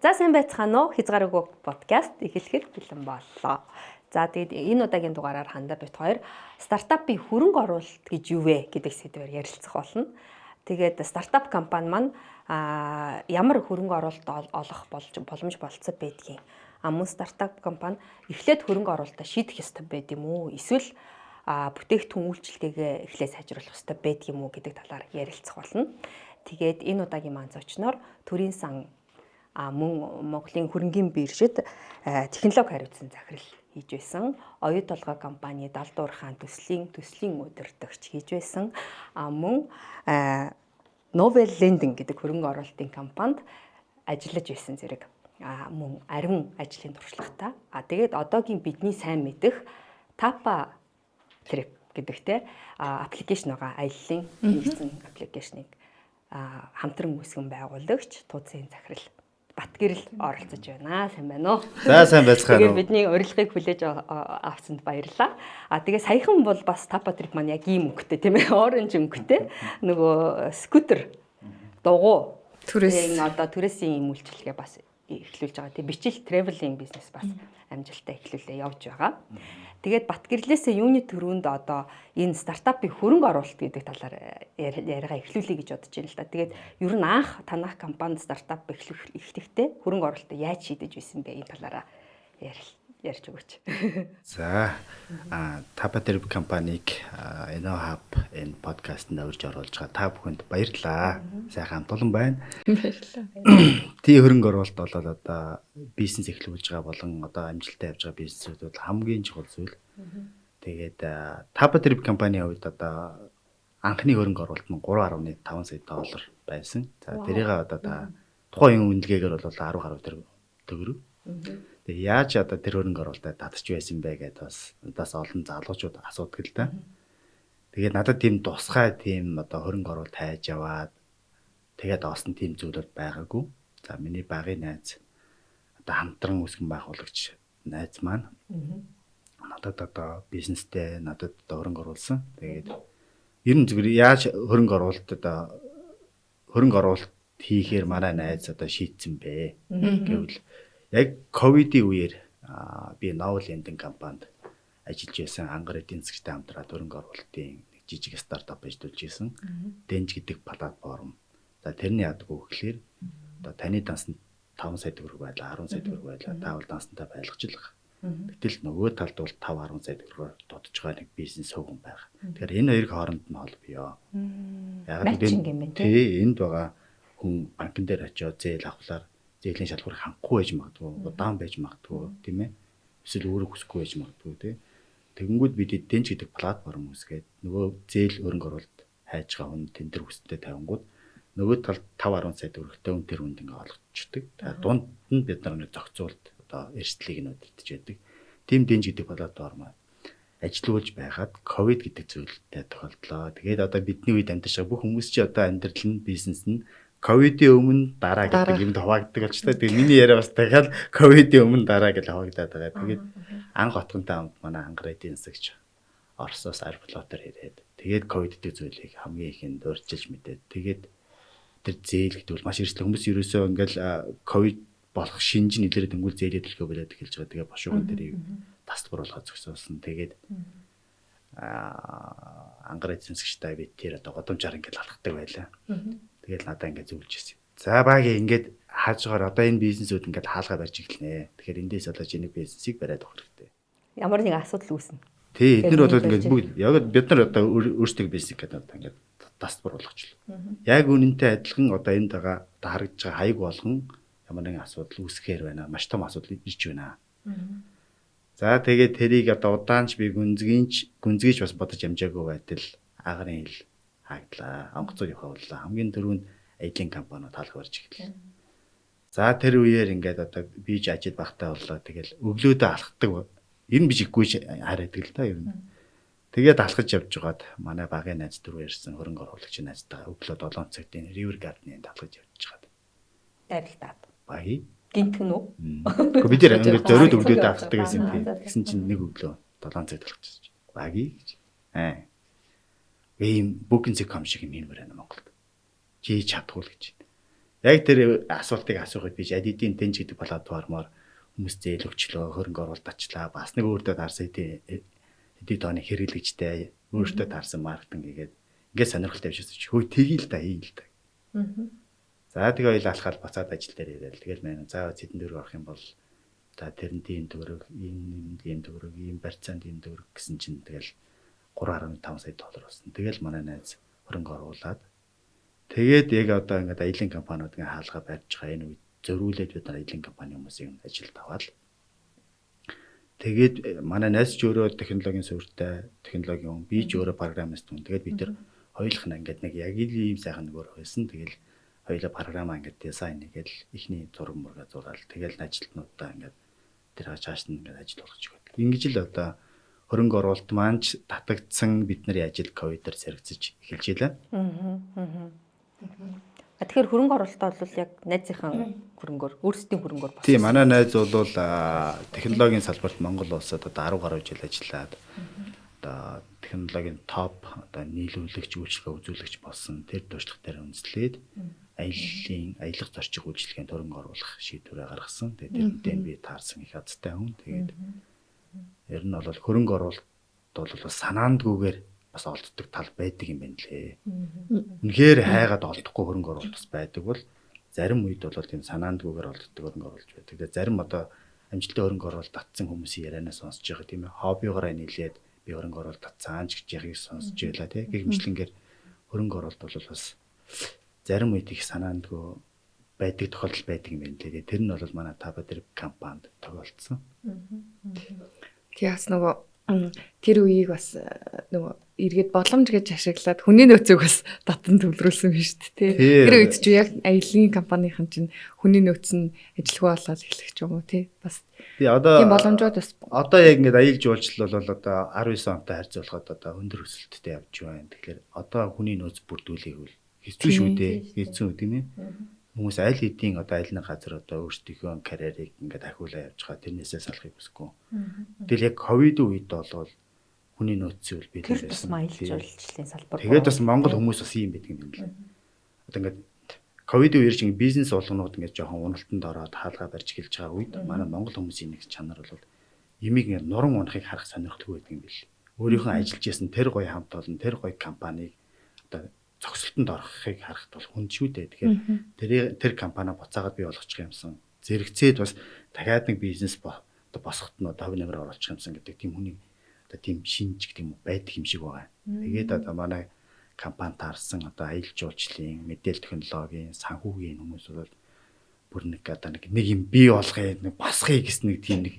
За сайн байцгаана уу? Хязгааргүй подкаст эхлэхэд бэлэн боллоо. За тэгээд энэ удаагийн дугаараар хандаа бит хоёр стартапын хөрөнгө оруулалт гэж юу вэ гэдэг сэдвээр ярилцах болно. Тэгээд стартап компани маань ямар хөрөнгө оруулалт олох боломж болцсон байдгийг мөн стартап компани эхлээд хөрөнгө оруулалтаа шийдэх ёстой байд юм уу? Эсвэл бүтээгдэхүүн үйлчлэгээ эхлээд сайжруулах ёстой байд юм уу гэдэг талаар ярилцах болно. Тэгээд энэ удаагийн маань зочноор Төрийн сан мөн Монголын хөрөнгийн биржид технологи хариуцсан захирал хийж байсан. Оюут толгой компани Далдуур хаан төслийн удирдагч хийж байсан. Мөн Novel Lending гэдэг хөрөнгө оруулалтын компанид ажиллаж байсан зэрэг мөн ариун ажлын туршлагатай. Тэгээд одоогийн бидний сайн мэдэх Tapa Trip гэдэгтэй аппликейшн байгаа. Аяллаа нэгдсэн аппликейшнийг хамтран үүсгэн байгуулагч Тууцын захирал Батгэрэл оролцож байна. Сайн байна уу? За сайн байцгаана уу. Тэгээд бидний урилгыг хүлээж авсанд баярлалаа. Тэгээ саяхан бол бас Tapa Trip маань яг ийм өнгөтэй тийм ээ. Оранж өнгөтэй. Нөгөө скутер дугуй түрээсийн түрээсийн ийм үйлчилгээ бас эхлүүлж байгаа. Тэгээ бичил traveling бизнес бас амжилттай эхлүүлээ явж байгаа. Тэгээд Батгэрлээсээ юуны төрөнд одоо энэ стартапын хөрөнгө оруулалт гэдэг талаар яриагаа эхлүүлэе гэж бодож байна л да. Тэгээд ер нь анх танах компанид стартап эхлэхдээ хөрөнгө оруулалтаа яаж шийдэж байсан бэ? Энэ талаараа ярьж өгөөч. За Tapa Trip компанийг InnoHub энэ подкастт урьж оруулж байгаа та бүхэнд баярлалаа. Сайхан хамтулан байна. Баярлалаа. Тий хөрөнгө оруулалт бол одоо бизнес эхлүүлж байгаа болон одоо амжилттай явж байгаа бизнесүүд бол хамгийн чухал зүйл. Тэгээд Tapa Trip компанийн хувьд одоо анхны хөрөнгө оруулалт нь 3.5 сая доллар байсан. За тэрийг одоо тухайн үнэлгээгээр бол 10 гаруй төгрөг. Тэгээ яаж одоо тэр хөрөнгө оруулалтаа татж байсан бэ гэдээ бас олон залуучууд асуудаг л да. Тэгээд надад тийм тусгай тийм одоо хөрөнгө оруулалт хайж яваад тэгээд осон тийм зүйл бол байгаагүй. За миний багын найз одоо хамтран үүсгэн байгуулагч найз маань надад одоо бизнестэй надад одоо хөрөнгө оруулсан. Тэгээд ер нь зүгээр яаж хөрөнгө оруулалт хийхээр манай найз одоо шийдсэн бэ гэвэл яг ковидын үеэр би Novel Lending компанид ажиллаж байсан ангар эдийн засгтай хамтраад хөрөнгө оруулалтын нэг жижиг стартап ажиллаж байсан. Денж гэдэг платформ. За тэрний яадаг вэ гэхээр одоо таны дансанд 5 сая төгрөг байлаа, 10 сая төгрөг байлаа. Та бол дансантаа байлгачлах. Гэтэл нөгөө талд бол 5-10 сая төгрөгөөр дутж байгаа нэг бизнес хөвгөн байна. Тэгэхээр энэ хоёрын хооронд нь хол бий. Яг тийм энд байгаа хүн банкн дээр очиод зээл авахлаар зээлийн шалгуурыг хангахгүй байж магадгүй, удаан байж магадгүй, тийм ээ. Эсвэл өөрөө хүсэхгүй байж магадгүй, тийм. Тэгэнгүүт бид Денж гэдэг платформ үүсгээд нөгөө зээл хөрөнгө оруулалт хайж байгаа хүн тендер хүсэлтэд тавингууд нөгөө талд 5-10 сая төгрөгтэй үн тэр үнд ингээ олгочдөг. Тэгээд дунд нь бид нар ингээ зохицуулт одоо эрсдлийг нь удирдах байдаг. Тим Денж гэдэг платформ ажилуулж байгаад ковид гэдэг зүйлтэй тохиолдлоо. Тэгээд одоо бидний үед амьдарч байгаа бүх хүмүүс чи одоо амьдрал нь бизнес нь ковидын өмнө дараа гэдэг юмд хаваагддаг болж та. Тэгээ миний яриа бас дахиад ковидын өмнө дараа гэж хаваагдаад байгаа. Тэгээд анх отгонтой хамт манай ангар эдийн засагч Оросоос аэрофлотоор ирээд тэгээд ковидтэй зүйлийг хамгийн ихэнд урьдчилж мэдээд тэгээд тэр зээл гэдэг бол маш эрсдэл хүмүүс ерөөсөө ингээл ковид болох шинж нь илэрээд өнгөл зээлээ төлөхөө болоод эхэлж байгаа. Тэгээ бошууган тэрийг тасалбар болгоод зогсоосон. Тэгээд ангар эдийн засагчтай бид тэр одоо годомжаар ингээл алхдаг байлаа. Тэгэл надаа ингээд зөвлөж ирсэн. За багийн ингээд хааж байгаа одоо энэ бизнесүүд ингээд хаалгаа барьж эхэлнэ. Тэгэхээр эндээс болоо чиний бизнесийг бариад өгөх хэрэгтэй. Ямар нэг асуудал үүснэ. Тий, эдгээр бол ингээд бүгд яг бид нар одоо өөрсдөө бизнес гэдэг одоо ингээд тасалбар болгочлоо. Яг үнэнтэй адилхан одоо энд байгаа одоо харагдж байгаа хаяг болгон ямар нэгэн асуудал үүсгэхээр байна. Маш том асуудал ирж байна. За тэгээд тэрийг одоо удаанч би гүнзгийж бас бодож амжаагүй байтал агарын хил хаагдлаа. Онгоцоо явууллаа. Хамгийн түрүүнд аялын компаниуд хаалга барьж эхэллээ. За тэр үеэр ингээд одоо бийж ажид багтаа боллоо. Тэгэл өглөөдөө алхдаг. Энэ бижиггүй хараадаг л да ер нь. Тэгээд алхаж явж байгаад манай багын найз дөрөв ярьсан хөрөнгө оруулагчийн найзтайгаа өглөө 7 цагт энэ River Garden-д алхаж явж байгаад. Дайрагтаад. Багий. Гинтгэн үү? Гэхдээ бид нэр ингээд зориуд өглөөдөө алхдаг гэсэн тийм. Тэгсэн чинь нэг өглөө 7 цагт алхаж. Багий гэж. Ийм booking.com шиг юм байна Монголд. Чи чадгүй л гэж. Яг тэр асуултыг асуухад би аль хэдийн тэнж гэдэг платформоор хүмүүс зээл өгчлөө, хөрөнгө оруулалт ачлаа. Бас нэг өөртөө таарсан эдийн тооны хэрэглэгчтэй өөртөө таарсан маркетинг хийгээд ингээд сонирхолтой явж байгаа. Хөөе тгий л да, хий л да. За тэгээ хоёул алхаад бацаад ажил дээр ирээл. Тэгэл мэн заавал зэдэн дээр орох юм бол за тэрнтийн төгрөг, ийм төгрөг, ийм барьцаанд ийм төгрөг гэсэн чинь тэгэл 3.5 сая доллар болсон. Тэгэл манай найз хөрөнгө оруулаад тэгээд яг одоо ингээд аялын компаниуд ингээ хаалгаа барьж байгаа энэ үед зөрүүлээд бид нар аялын компани хүмүүсийн ажилд аваад тэгээд манай найз ч өөрөө технологийн суурьтай, технологийн би ч өөрөө программист хүн. Тэгээд бид нар хоёулах нь ингээд нэг яг ийм сайхан нөгөө байсан. Тэгэл хоёулаа програмаа ингээд дизайн хийгээл ихний зураг мурга зураал. Тэгэл ажилтнуудаа ингээд тэр хашааш нь ингээд ажил болгож өгöd. Ингэж л одоо хөрөнгө оруулалт маань ч татагдсан бидний ажил ковидээр сэрэгцэж эхэлж илаа. Тэгэхээр хөрөнгө оруулалтаа бол яг найзынхаа хөрөнгөөр, өөрсдийн хөрөнгөөр болсон. Тийм, манай найз бол технологийн салбарт Монгол улсад одоо 10 гаруй жил ажиллаад одоо технологийн топ одоо нийлүүлэгч, үйлчлэгээ үзүүлэгч болсон. Тэр туршлага дээр үндэслээд аялах зорчиг үйлчлэгээнд хөрөнгө оруулах шийдвэрээ гаргасан. Тэгээд тэрнтэй би таарсан их азтай хүн. Тэгээд ер нь бол хөрөнгө оруулалт бол санаандгүйгээр бас олддог тал байдаг юм байна лээ. Үнэхээр хайгаад олдохгүй хөрөнгө оруулалт бас байдаг бол зарим үед бол тийм санаандгүйгээр олддог хөрөнгө оруулалт байдаг. Тэгээд зарим одоо амжилттай хөрөнгө оруулалт татсан хүмүүсийн ярианаа сонсож байгаа тийм ээ. Хоббигоороо нийлээд би хөрөнгө оруулалт татсан ч гэж яхийг сонсож байла тийм. Гэгмэчлэнгээр хөрөнгө оруулалт бол бас зарим үед их санаандгүй байдаг тохиолдол байдаг юм байна лээ. Тэр нь бол манай Таба тэр компанид тохиолдсон. Тэгээс нөгөө тэр үеийг бас нөгөө эргээд боломж гэж ашиглаад хүний нөөцөг бас татан төвлөрүүлсэн биз дээ. Тэр үед ч яг аялын компанийн чинь хүний нөөц нь ажилгүй болоод эхлэх ч юм уу тий. Бас тийм боломжууд бас одоо яг ингээд аялал жуулчлал бол одоо 19 онтой харьцуулахад одоо өндөр өсөлттэй явж байна. Тэгэхээр одоо хүний нөөц бүрдүүлэх үл хэцүү шүү дээ. Хэцүү тийм ээ. Хүмүүс аль хэдийн одоо аль нэг газар одоо өөрсдийнхөө карьерийг ингээд ахиулаа явж байгаа. Тэрнээсээ салахыг хүсэхгүй. Тэгэл яг ковид үед бол хүний нөөцийн үл бид байсан аялал жуулчлалын салбар. Тэгээд бас Монгол хүмүүс бас ийм байдаг юм байна. Одоо ингээд ковид үеэр чинь бизнес болгонууд ингээд жоохон уналтанд ороод хаалгаа барьж эхэлж байгаа үед манай Монгол хүмүүсийн нэг чанар бол ямиг ингээд нуран унахыг харах сонирхолтой байдаг юм бэл. Өөрийнхөө ажиллаж байсан тэр гоё хамт олон тэр гоё компанийг одоо зогсолтод орохыг харахад бол хүнд шүү дээ. Тэгэхээр тэр компани буцаагаад бий болгочих юмсан. Зэрэгцээд бас дахиад нэг бизнес босоход нь одоо хувь нэмэр оруулах юмсан гэдэг тийм хүний одоо тийм шинж гэдэг юм байдаг юм шиг байгаа. Тэгээд одоо манай компани таарсан одоо аялал жуулчлалын, мэдээлэл технологийн, санхүүгийн хүмүүс бол бүр нэг одоо нэг юм бий болгоё, нэг басхыг гэсэн нэг тийм нэг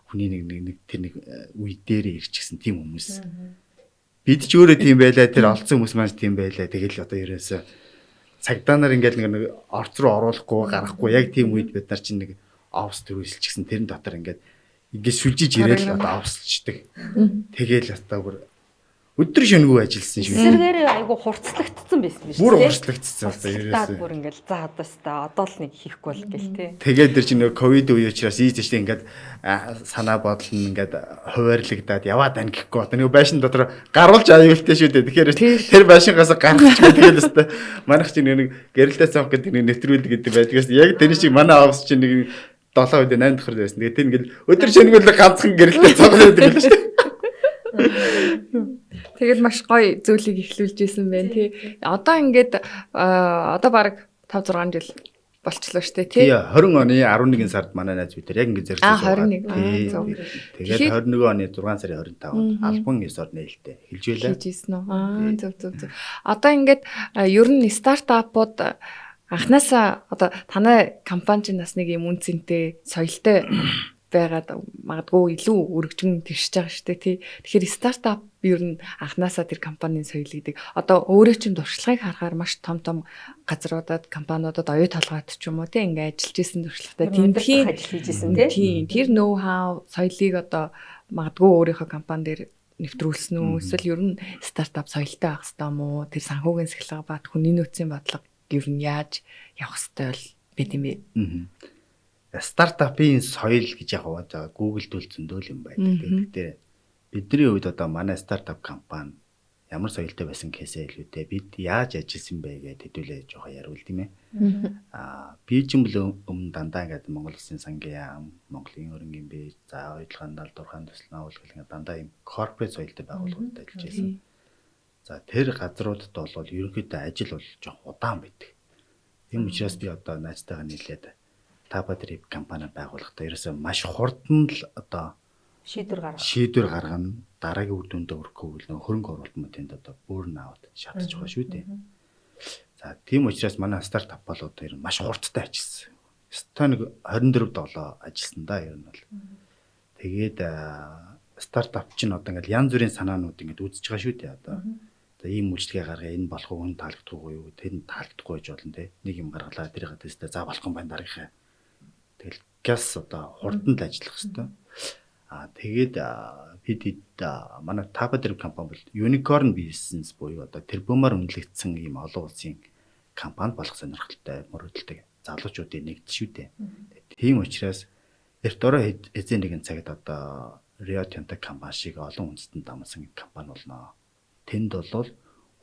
хүний нэг тэр нэг үе дээрээ ирчихсэн тийм хүмүүс. Бид ч өөрөө тийм байлаа, тэр олцсон хүмүүс маань тийм байлаа. Тэгэл одоо ерөөсөө цагдаа нар ингээл нэг орц руу оруулахгүй, гарахгүй яг тийм үед бид нар чинь нэг офс төрүүлчихсэн. Тэрэн дотор ингээд сүлжиж ирээл одоо офсчдаг. Тэгэл одоо бүр өдөр шөнөгүй ажилласан шүү. Эсэргээр айгу хурцлагдсан байсан биз дээ. Бүр хурцлагдсан одоо ерөөсөө. Бүр ингээл за одоо л нэг хийхгүй бол гэл тээ. Тэгээд тэр чинь ковид үе учраас ийзэжтэй ингээд санаа бодол нь ингээд хуваарлагдаад яваад байна гэхгүй. Одоо нэг байшин дотор гаруулж аюултай шүү дээ. Тэгэхээр тэр байшингаас гаргах тэгэл өстой. Манайх чинь нэг гэрэлтэй цонх гэдэг нэг нэвтрүүлэг гэдэг байдгаас яг тэр шиг манай офс чинь нэг 7 үед 8 дахь байсан. Тэгээд тэр ингээд өдөр шөнөгүй ганцхан гэрэлтэй цонх байдаг л шүү. Тэгээд маш гоё зүйлийг эхлүүлж исэн байна тий. Одоо ингээд одоо баг 5 6 жил болчлоо штэ тий. 20 оны 11 сард манай найз бид яг ингээд А зэрэгцээ. 21. Тэгээд 21 оны 6 сарын 25-нд албан ёсоор нээлттэй хэлж байлаа. Хийжсэн үү? Зөв. Одоо ингээд ер нь стартапууд анханасаа одоо танай компани чинь бас нэг юм үн цэнтэй соёлтой байгаад магадгүй илүү өргөжин тэгшиж байгаа шүү дээ тий. Тэгэхээр стартап ер нь анханасаа тэр компанийн соёл гэдэг одоо өөрөө чинь туршлагыг харахаар маш том газруудад компаниудад оюу толгойд ч юм уу тий ингээ ажиллаж исэн туршлагатай тэмдэглэж ажил хийж исэн тий. Тэр ноу хау соёлыг одоо магадгүй өөрийнхөө компани дээр нэвтрүүлсэн үү эсвэл ер нь стартап соёлтой байх хэрэгтэй юм уу? Тэр санхүүгийн сахилга бат хүний нөөцийн бодлого ер нь яаж явах хэрэгтэй бол бид юм бэ? Стартапын соёл гэж яг Google-д зөндөл юм байдаг. Гэхдээ бидний хувьд одоо манай стартап компани ямар соёлтой байсан гэхээсээ илүүтэй бид яаж ажилласан бэ гэдээ хэдүүлээ жоохон яриул тийм ээ. Би ч юм бол өмнө дандаа ингээд Монгол Улсын сангийн яам, Монголын өрнгийн бие, за ойлгоон далдуурхан туслана үйлчлэг дандаа ийм корпорэт соёлтой байгууллагуудад ажиллаж байсан. За тэр газруудад бол ерөнхийдөө ажил бол жоохон удаан байдаг. Тийм учраас би одоо найзтайгаа нийлээд Tapatrip компани байгуулахдаа ерөөсөө маш хурдан л одоо шийдвэр гаргана. Дараагийн үр дүндээ хүрэхгүй бол хөрөнгө оруулалт мөн тэнд одоо burn out шатаж байгаа шүү дээ. За тийм учраас манай стартап болоод ер нь маш хурдтай ажилласан. Өстой нэг 24/7 ажилласан да ер нь бол. Тэгээд стартап чинь одоо ингээл янз бүрийн санаанууд ингээд үзэж байгаа шүү дээ одоо. Одоо ийм үйлчлэгээ гаргаа энэ болох уу, энэ таалагдахгүй юу, тэр нь таалагдахгүй гэж болно те. Нэг юм гаргалаа тэрийг тест за болох юм байна дараагийнхаа. Тэгэл газ одоо хурдан л ажиллах хэрэгтэй. Тэгээд бид манай Tapatrip компани бол unicorn business буюу одоо тэрбумаар үнэлэгдсэн ийм олон улсын компани болох сонирхолтой мөрөдөлтэй залуучуудын нэгд шүү дээ. Тийм учраас эрт орой эзэн нэгэн цагт одоо Rio Tinto компани шиг олон үндэстэн дамсан компани болно. Тэнд бол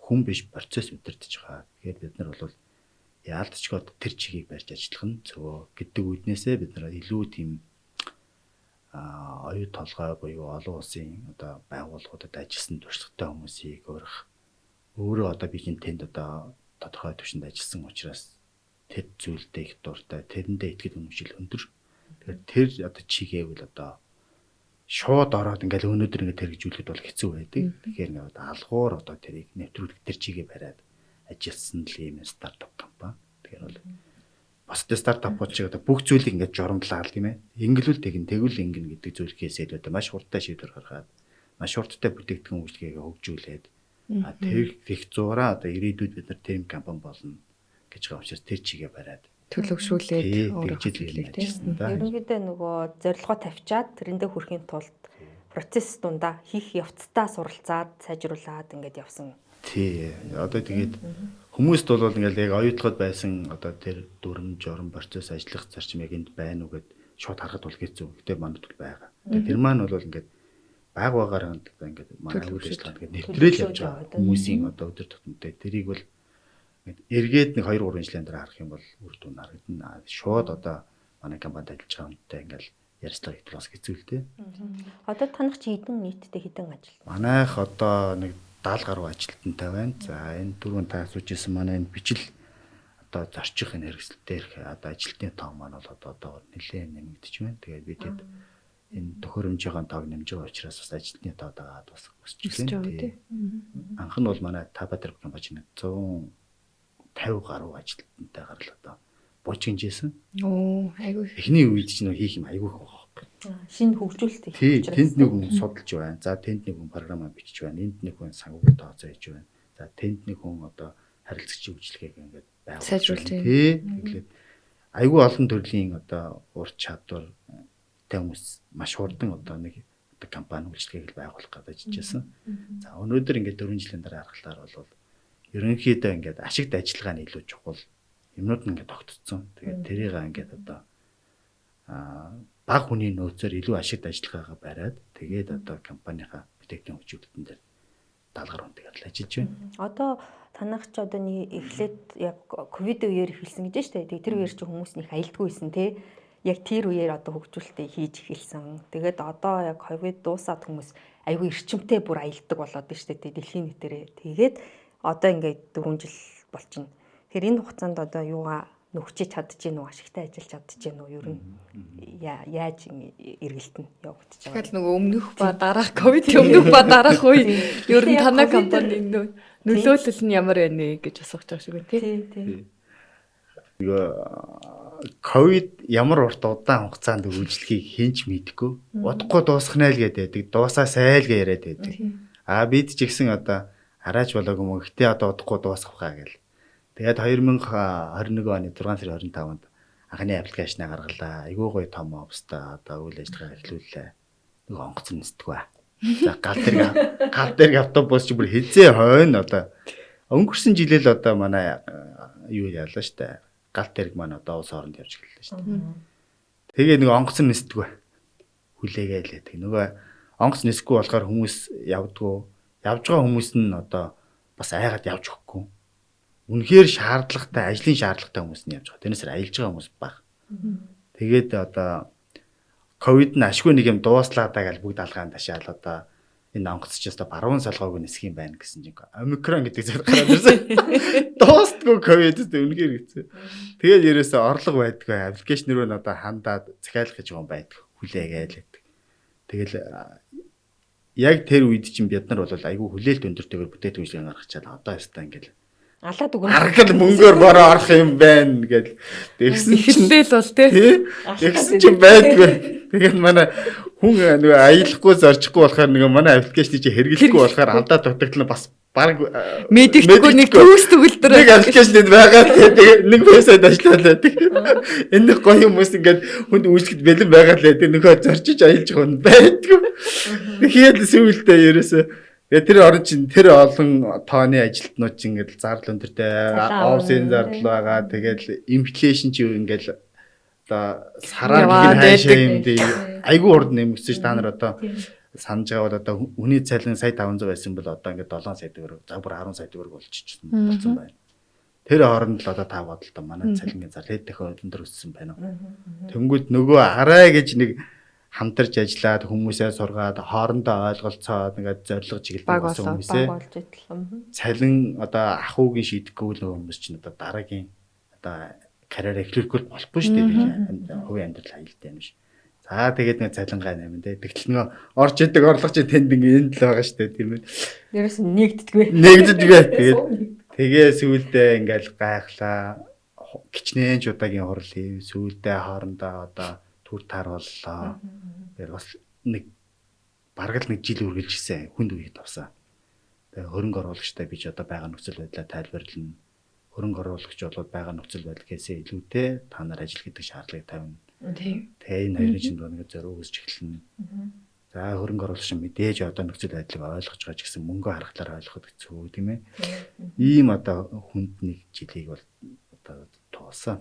хүн биш процесс өдөртөж байгаа. Тэгэхээр бид нар бол яалтчгоод тэр чигийг барьж ажиллах нь зөв гэдэг үднээсээ бид нар илүү тийм оюу толгой буюу олон улсын одоо байгууллагуудад ажилласан туршлагатай хүмүүсийг өөрөх өөрөө одоо би чинь тэнд одоо тодорхой түвшинд ажилласан учраас тэр зүйлдээ их дуртай тэрэндээ итгэл үнэмшил өндөр. Тэгэхээр тэр одоо чигээвэл одоо шууд ороод ингээл өнөөдөр ингээд хэрэгжүүлэхэд бол хэцүү байдаг. Тэгэхээр ингээд алгуур одоо тэрийг нэвтрүүлэх тэр чигээ бариад ажилласан л ийм стартап компани. Тэгэхээр бол бас стартапууд шиг одоо бүх зүйлийг ингээд жоромдлаа тийм ээ. Ингэлүүл тэгвэл ингэн гэдэг зүйлхээс илүү маш хурдтай шийдвэр гаргаад маш хурдтай бүтээгдэхүүн үйлчлэгээ хөгжүүлээд тэр их зураа одоо ирээдүйд бид нар тийм компани болно гэж байгаа учраас тэр чигээ бариад төлөвшүүлээд ерөнхийдөө нөгөө зорилгоо тавьчаад тэрэндээ хүрэхийн тулд процесс дундаа хийх явцдаа суралцаад сайжруулад ингээд явсан. Тий. Одоо тэгээд хүмүүст бол ингээл яг оюутлахад байсан одоо тэр дүрм журм процесс ажиллах зарчим яг энд байна уу гэд шууд харахад бол хэцүү. Гэтэ манд бол байгаа. Тэгээд тэр маань бол ингээд байгаагаар ингээд манай үйл ажиллагаа ингээд нэвтрэл явж байгаа. Хүмүүсийн одоо өдөр тутамдаа тэрийг бол ингээд эргээд нэг 2-3 жилийн дараа харах юм бол үр дүн харагдана. Шууд одоо манай компанид ажиллаж байгаа хүнтэй ингээд ярилцлага хийх бас хэцүү л дээ. Одоо танах чи нийтдээ хэдэн ажил? Манайх одоо нэг 70 гаруй ажилтнтай байна. За энэ түрүүн та асуужсэн манай энэ бичил одоо зорчих энэ хэрэгсэл дээрх одоо ажилтны тоо маань бол одоо нэлээд нэмэгдэж байна. Тэгээд бид энэ төхөөрөмжийн тоог нэмж байгаа учраас бас ажилтны тоо дагаад бас өсч байна. Анх нь бол манай Tapatrip компани 150 гаруй ажилтнтай гарал одоо бужигжсэн. Айгүй. Эхний үед ч нэг хийх юм айгүй байгаа. Шинэ хөгжүүлэлт их учраас тэнд нэг хүн судалж байна. За тэнд нэг хүн програмаа бичиж байна. Энд нэг хүн санхүүгийн тооцоо хийж байна. За тэнд нэг хүн одоо харилцагчийн үйлчлэгийг ингээд сайжруулж байна. Тэгээд айгүй олон төрлийн одоо ур чадвар хүмүүс маш хурдан одоо нэг одоо компани үйлчлэгийг байгуулах гэж ажиллажсэн. За өнөөдөр ингээд 4 жилийн дараа харахаар бол ерөнхийдөө ингээд ашигт ажиллагаа нь илүү чухал юмнууд нь ингээд тогтцсон. Тэгээд тэрийг ингээд одоо бага хүний нөөцөөр илүү ашигт ажиллагаагаа бариад тэгээд одоо компанийнхаа бүтээгдэхүүн хөгжүүлэлтэн дээр 70 гаруй хүнтэйгээр л ажиллаж байна. Одоо танах ч одоо нэг эхлээд яг ковид үеэр эхэлсэн гэж байна шүү дээ. Тэр үеэр чи хүмүүс нэг аялдгүй байсан те. Яг тэр үеэр одоо хөгжүүлэлтээ хийж эхэлсэн. Тэгээд одоо яг ковид дуусаад хүмүүс айгүй эрчимтэй бүр аялдаг болоод байна шүү дээ. Дэлхийн нийтээрээ. Тэгээд одоо ингээд 4 жил болчихно. Тэгэхээр энэ хугацаанд одоо юугаа нөхчиж чадчихэв нүү ашигтай ажиллаж чадчихэв нүү ер нь яаж эргэлтэн явагдаж байгаа. Тэгэхээр нөгөө өмнөх ба дараах ковидын өмнөх ба дараах үе ер нь танай компани нөлөөлөл нь ямар байна гэж асууж байгаа шиг байна тий. Ковид ямар урт удаан хугацаанд үйлчлэгийг хинч мэдэхгүй. Удахгүй дуусгах нь л гэдэг. Дуусаа сайл гэж яриад байдаг. Бид ч гэсэн одоо хараач болоогүй мөн гэтээ одоо удахгүй дуусгах хаа гэл. Тэгээд 2021 оны 6 сарын 25-нд анхны аппликейшнаа гаргалаа. Айгүй гоё том офстой одоо үйл ажиллагаа эхлүүллээ. Нэг онгоц нисдэггүй. За гал дээр автобус ч бүр хизээ хойно одоо өнгөрсөн жилэл одоо манай юу яалаа штэ. Гал дээр маань одоо улс хооронд явж эхэллээ штэ. Тэгээ нэг онгоц нисдэггүй. Хүлээгээл байдаг. Нөгөө онгоц нисэхгүй болохоор хүмүүс явдггүй. явж байгаа хүмүүс нь одоо бас айгаад явж өгөхгүй. Үнэхээр шаардлагатай, ажлын шаардлагатай хүмүүс нь явж байгаа. Тэрнээс аялж байгаа хүмүүс баг. Тэгээд одоо ковид нь ашгүй нэг юм дууслаадаа гэж бүгд алгаан ташаал одоо энэ онгоцч яста баруун салгоог нисэх юм байна гэсэн чинь омикрон гэдэг зүйл гараад ирсэн. Дуустгүй ковид үнэхээр хэцүү. Тэгээд ерөөсөө орлого байдгүй аппликейшн рүү одоо хандаад захиалах гэж юм байдаг. Хүлээгээл гэдэг. Тэгэл яг тэр үед чинь бид нар бол айгүй хүлээлт өндөртэйгээр бүтээгдэхүүн үйлчлэг гаргачаад одоо ястаа ингээл алаад өгнө. Аргал мөнгөөр бороо орох юм байна гэж тэгсэн чинь Ихэнтэй л бол тий. тэгсэн чинь байдгүй. Тэгээд манай хүн нөгөө аялахгүй зорчихгүй болохоор нөгөө манай аппликейшн чи хэрэглэхгүй болохоор алдаад дутагдлаа бас баг Мэдэгдэхгүй нэг төгс төгөлдөр нэг аппликейшнд байгаа тэгээд нэг вебсайт ажиллаад байдаг. Энэ нэг гоё хүмүүс ингээд хүнд үйлчлэгт бэлэн байгаа л байдаг. Нөгөө зорчиж аялж байгаа хүн байдгүй. Тэгээд сүүлдээ ерөөсөө тэр орон чинь тэр олон тооны ажилтнууд чинь ингээд зардал өндөртэй офсын зардал байгаа. Тэгээд инфляшн чи ингээд одоо сараар хаашаа юм дээ айгүй урд нэмэгдсэн ш та нар одоо санаж байгаа бол одоо хүний цалин сая 500 байсан бол одоо ингээд 7 сая төгрөг за бүр 10 сая төгрөг болчихсон байна. Тэр хооронд л одоо та бодлоо манай цалингийн зар хэд дахин өндөр өссөн байна. Тэнгүүд нөгөө арай гэж нэг хамтарч ажиллаад хүмүүсээ сургаад хоорондоо ойлголцоод ингээд зорилго чиглэлтэй болсон хүмүүсээ цалин одоо ахуугийн шийдэхгүй л хүмүүс чинь одоо дараагийн одоо карьер эхлүүлэхгүй болохгүй шүү дээ. Хувийн амьдрал аюултай юм шиг. За тэгээд нэг цалингаа нэмэн дээ. Тэгтэл нөгөө орж идэг орлого чинь тэнд ингээд л байгаа шүү дээ тийм ээ. Нэрээс нэгддэггүй. Нэгддэггүй. Тэгээ сүүлдээ ингээл гайхлаа. Кичнээн ч удаагийн хурал хийв. Сүүлдээ хоорондоо одоо түр таар боллоо. Тэгээд бас нэг бараг л нэг жил үргэлжилсэн хүнд үед авсан. Тэгээ хөрөнгө оруулагчтай би ч одоо байгаа нөхцөл байдлаа тайлбарлана. Хөрөнгө оруулагч болоод байгаа нөхцөл байдлаасээ илүүтэй та нар ажил гэдэг шаардлагыг тавина. Тийм. Тэгээ энэ хоёрын чинь нэг зориг үүсч эхэлнэ. За хөрөнгө оруулагч мэдээж одоо нөхцөл байдлыг ойлгож байгаа ч гэсэн мөнгө харахаар ойлгоход хэцүү тийм ээ. Ийм одоо хүнд нэг жилийг бол одоо туулсан.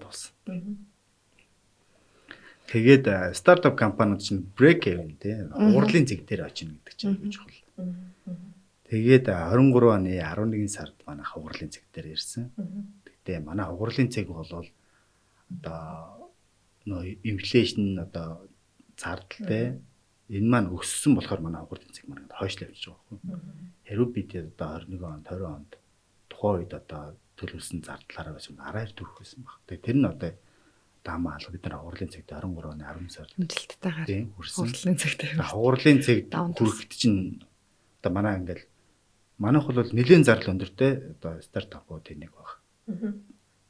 Тэгээд стартап компаниуд чинь брейк even тийм уурлын зэг дээр очино гэдэг чинь юу чухал. Тэгээд 23 оны 11 сард манайх уурлын цэг дээр ирсэн. Тэгтээ манай уурлын цэг бол одоо нөө инфляшн одоо зардалтай энэ маань өссөн болохоор манай уурлын цэг маань хойшлоо явж байгаа байхгүй. Хэрвээ бид одоо 21 онд 20 онд тухайн үед одоо төлөвлөсөн зардлаараа байсан араар төрөх байсан баг. Тэгээд тэр нь одоо дамаа алга бид нар уурлын цэгт 23 оны 10 сард амжилттайгаар хүрсэн. уурлын цэгтэй. Уурлын цэг хүрэхэд чинь одоо манай ингээл манайх бол нэлийн зардал өндөртэй одоо стартапуудын нэг баг.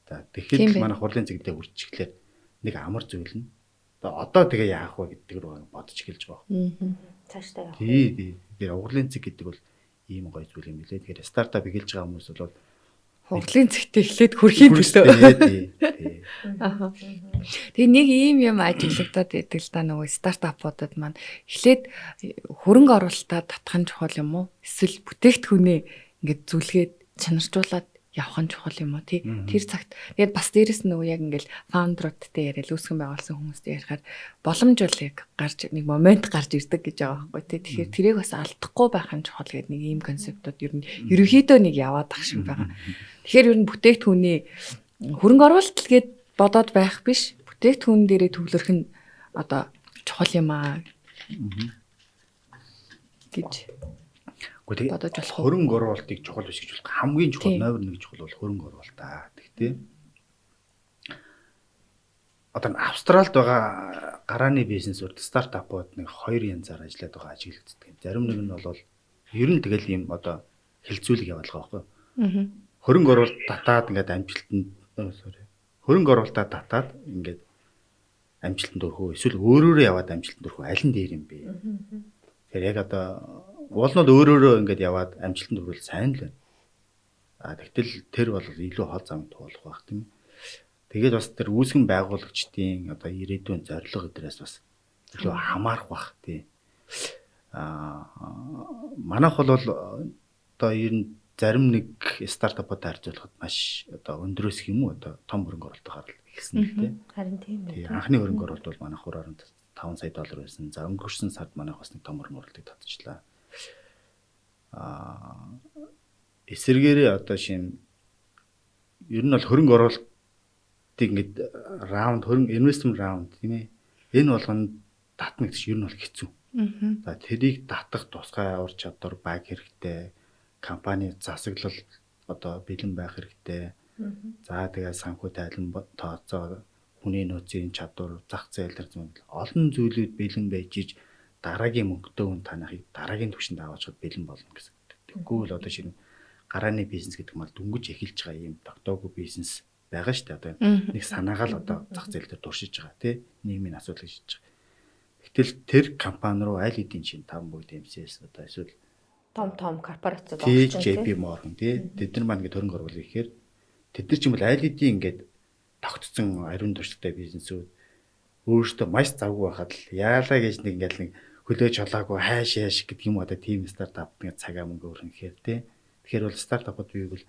За тэгэхээр манайх хурлын цэгдээ үржиглээр нэг амар зүйл нь одоо тэгээ яах вэ гэдэг рүү бодож эхэлж байгаа. Цаашдаа явах. Тий. Тэгэхээр хурлын цэг гэдэг бол ийм гоё зүйл юм билээ. Тэгэхээр стартап эхэлж байгаа хүмүүс бол хурлын цэгтээ эхлээд хүрхийн төлөө. Тий. Тэгээ нэг ийм юм ажиглагдаад байдаг л да нөгөө стартапуудад маань эхлээд хөрөнгө оруулалтаа татах нь чухал юм уу? Эсвэл бүтээгдэхүүнээ ингээд зүлгээд чанаржуулаад явах нь чухал юм уу тий? Тэр цагт тэгээд бас дээрэс нь нөгөө яг ингээд фаундеруудтай яриад үүсгэн байгуулсан хүмүүстэй ярихаар боломж бол яг гарч нэг момент гарч ирдэг гэж байгаа байхгүй тий? Тэгэхээр тэрийг бас алдахгүй байх нь чухал гэдэг нэг ийм концептууд ер нь ерөнхийдөө нэг яваад ах шиг байгаа. Тэгэхээр ер нь бүтээгдэхүүний хөрөнгө оруулалт гээд бодоод байх биш бүтээгдэхүүн дээрээ төвлөрөх нь одоо чухал юм аа гэж бодож болох. Хөрөнгө оруулалтыг чухал биш гэж болох. Хамгийн чухал номер 1 чухал бол хөрөнгө оруулалт аа. Тэгтээ одоо Австралид байгаа гарааны бизнесүүд стартапууд нэг хоёр янзаар ажиллаад байгаа ажиглагддаг. Зарим нэг нь бол ер нь тэгэл ийм одоо хилцүүлэг яваал байгаа байхгүй. Хөрөнгө оруулалт татаад ингээд амжилтанд хөрөнгө оруулалтаа татаад ингээд амжилтанд өрхөө эсвэл өөрөөрөө яваад амжилтанд өрхөө аль нь дээр юм бэ? Тэгэхээр яг одоо уулнууд өөрөөрөө ингээд яваад амжилтанд хүрвэл сайн л байна. Тэгтэл тэр бол илүү хол замд туулах байх тийм. Тэгээд бас тэр үүсгэн байгуулагчдын одоо ирээдүйн зорилго өдрөөс бас илүү хамаарах байх тийм. Манайх бол одоо ер нь зарим нэг стартапуудад харьцуулахад маш одоо өндрөөс юм уу одоо том хөрөнгө оруулалт гаргал ихсэн л тийм. Харин тийм үү. Анхны хөрөнгө оруулалт бол манайх хураар $5 сая байсан. За өнгөрсөн сард манайх бас нэг том хөрөнгө оруулалтыг татчихлаа. эсэргээрээ одоо шин ер нь бол хөрөнгө оруулалтыг ингээд хөрөнгө инвестмент раунд тийм ээ. Энэ болгоно татна гэж ер нь бол хэцүү. За тэрийг татах тусгай авар чадвар баг хэрэгтэй. Компани засаглал одоо бэлэн байх хэрэгтэй. За тэгээд санхүү тайлан тооцоо хүний нөөцийн чадвар, зах зээл төр зүйл олон зүйлүүд бэлэн байж иж дараагийн мөнгөтэй хүн танахыг дараагийн түвшинд аваачаад бэлэн болно гэсэн. Тэгэхгүй бол одоо шинэ гарааны бизнес гэдэг нь дөнгөж эхэлж байгаа юм тогтоогүй бизнес байгаа шүү дээ. Одоо нэг санаагаа л одоо зах зээл дээр туршиж байгаа тий нийгмийн асуудал гэж хэлж байгаа. Гэтэл тэр компани руу аль хэдийн чинь 5 бүгд MCS одоо эсвэл том корпорацууд орчин JP Morgan тий тэд нар маань ингэ хөрөнгө оруулах гэхээр тэд нар ч юм бол аль хэдийн ингээд тогтцсон ариун туршлагатай бизнесүүд өөрөөсөө маш завгүй байхад л яалаа гэж нэг ингээл нэг хөлөөж холаагүй хайш гэдэг юм одоо team стартап нэг цагаа мөнгө өргөн гэхээр тий. Тэгэхээр бол стартапууд бий бол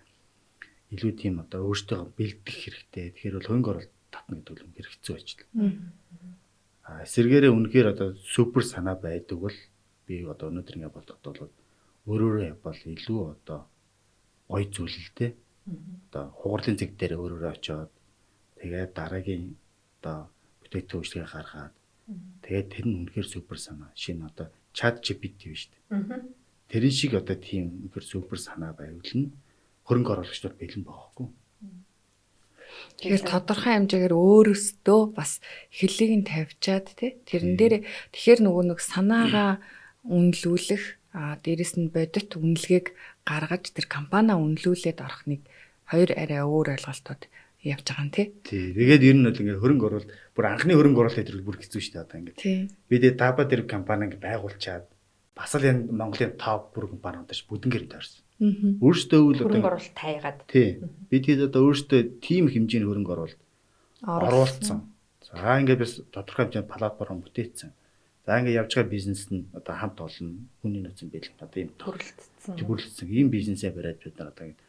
илүү тийм одоо өөртөө бэлдэх хэрэгтэй. Тэгэхээр бол хөнгө оролт татна гэдэг нь хэрэгцүү ажил. Эсэргээрээ үнэхээр одоо супер санаа байдаг бол би одоо өнөөдөр ингэ бодоход бол өөрөөрөө бол илүү одоо гоё зүйл л дээ. Одоо хугарлын зэг дээр өөрөөрөө очиод тэгээд дараагийн одоо бүтээгдэхүүн үйлчлэгээ гаргаад тэгээд тэр нь үнэхээр супер санаа. Шинэ одоо чат GPT биш үү? Тэрэн шиг одоо тийм үнэхээр супер санаа байвал хөрөнгө оруулагчдад бэлэн байхгүй. Тэгэхээр тодорхой хэмжээгээр өөрөөсөө бас эхлэлийг нь тавьчаад тий тэрэн дээр тэгэхээр нөгөө нэг санаагаа үнэлүүлэх дээрэс нь бодит үнэлгээг гаргаж тэр компаниа үнэлүүлээд орох нэг хоёр арай өөр ойлголтууд явж байгаа юм тий. Тэгээд ер нь бол ингээд хөрөнгө оруулалт бүр анхны хөрөнгө оруулалт гэдэг бүр хэцүү шүү дээ одоо ингээд. Бид таба тэр компани ингээд байгуулчаад бас л энэ Монголын топ бүр компани удаач бүдэнгээр таарсан. Өөртөө үл одоо хөрөнгө оруулалт тайгаад. Тий. Бид хэд одоо өөртөө тийм хэмжээний хөрөнгө оруулалт оруулсан. За ингээд бас тодорхой хэмжээний платформ бүтээсэн. За ингээд явж байгаа бизнес нь одоо хамт олон хүний нөөцийн бэлэн одоо ийм төрөлдсөн. Ийм бизнесээ бариад бид нар одоо ингээд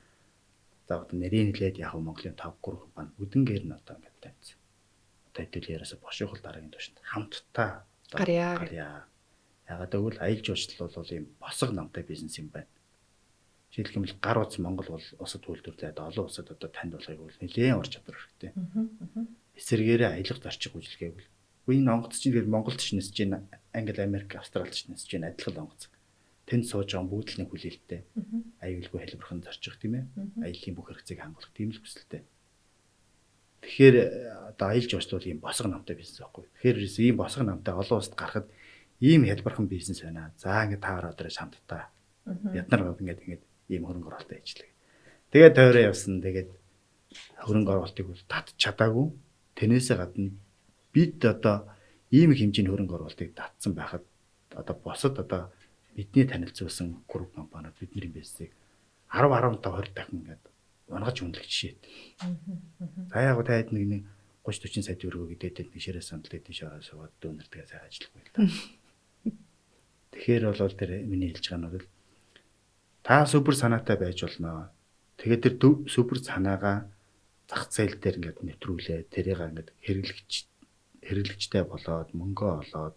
за одоо нэрийг хэлээд яг Монголын топ 3 компани бүдэнгээр нь одоо ингээд тавьсан. Одоо хэдүүл яриасаа бошигол дараагийн түвшинд хамтдаа гарьяа. Ягаад гэвэл аялал жуулчлал бол ийм босго намтай бизнес юм байна. Жишээлбэл гар утас Монгол бол усад үйлдвэрлээд олон улсад одоо танд болохыг бол нэлээд ур чадвар хэрэгтэй. Эсэргээрээ аялах зарчиг үйлчилгээг бол энэ онгоц чинь тэгэл Монголд ч нэсэж байна, Англи, Америк, Австралид ч нэсэж байна, адилхан онгоц. Тэнд сууж байгаа бүгд л нэг хүлээлттэй. Аюулгүй хэлбэрхэн зарчих тийм ээ. Аяллаа бүх хэрэгцээг хангах тийм л хүсэлтэй. Тэгэхээр одоо аялал жуулчлал ийм босго намтай бизнес байхгүй. Тэгэхээр ийм босго намтай олон улсад гарахад ийм хэлбэрхэн бизнес байна. За ингээд та ороод ирээ хамтдаа. Бид нар ингээд ийм хөрөнгө оруулалтаа хийжлээ. Тэгээд тойроо явсан. Тэгээд хөрөнгө оруулалтыг бол татж чадаагүй. Тэрнээсээ гадна бид одоо ийм хэмжээний хөрөнгө оруулалтыг татсан байхад одоо босод одоо бидний танилцуулсан групп компаниуд бидний бизнесийг 10 15 20 дахин ингээд унгаж үнэлэх жишээ. За яг та хэд нэг 30 40 сая төгрөгөө гэдэг нэг ширээ сандал эдийн шараа суугаад дүүнэртэйгээ сайн ажиллахгүй л та. Тэгэхээр бол тэр миний хэлж байгаа нь бол та супер санаатай байж болно. Тэгээд тэр супер санаагаа зах зээл дээр ингээд нэвтрүүлээ. Тэрийг ингээд хэрэглэгчтэй болоод мөнгө олоод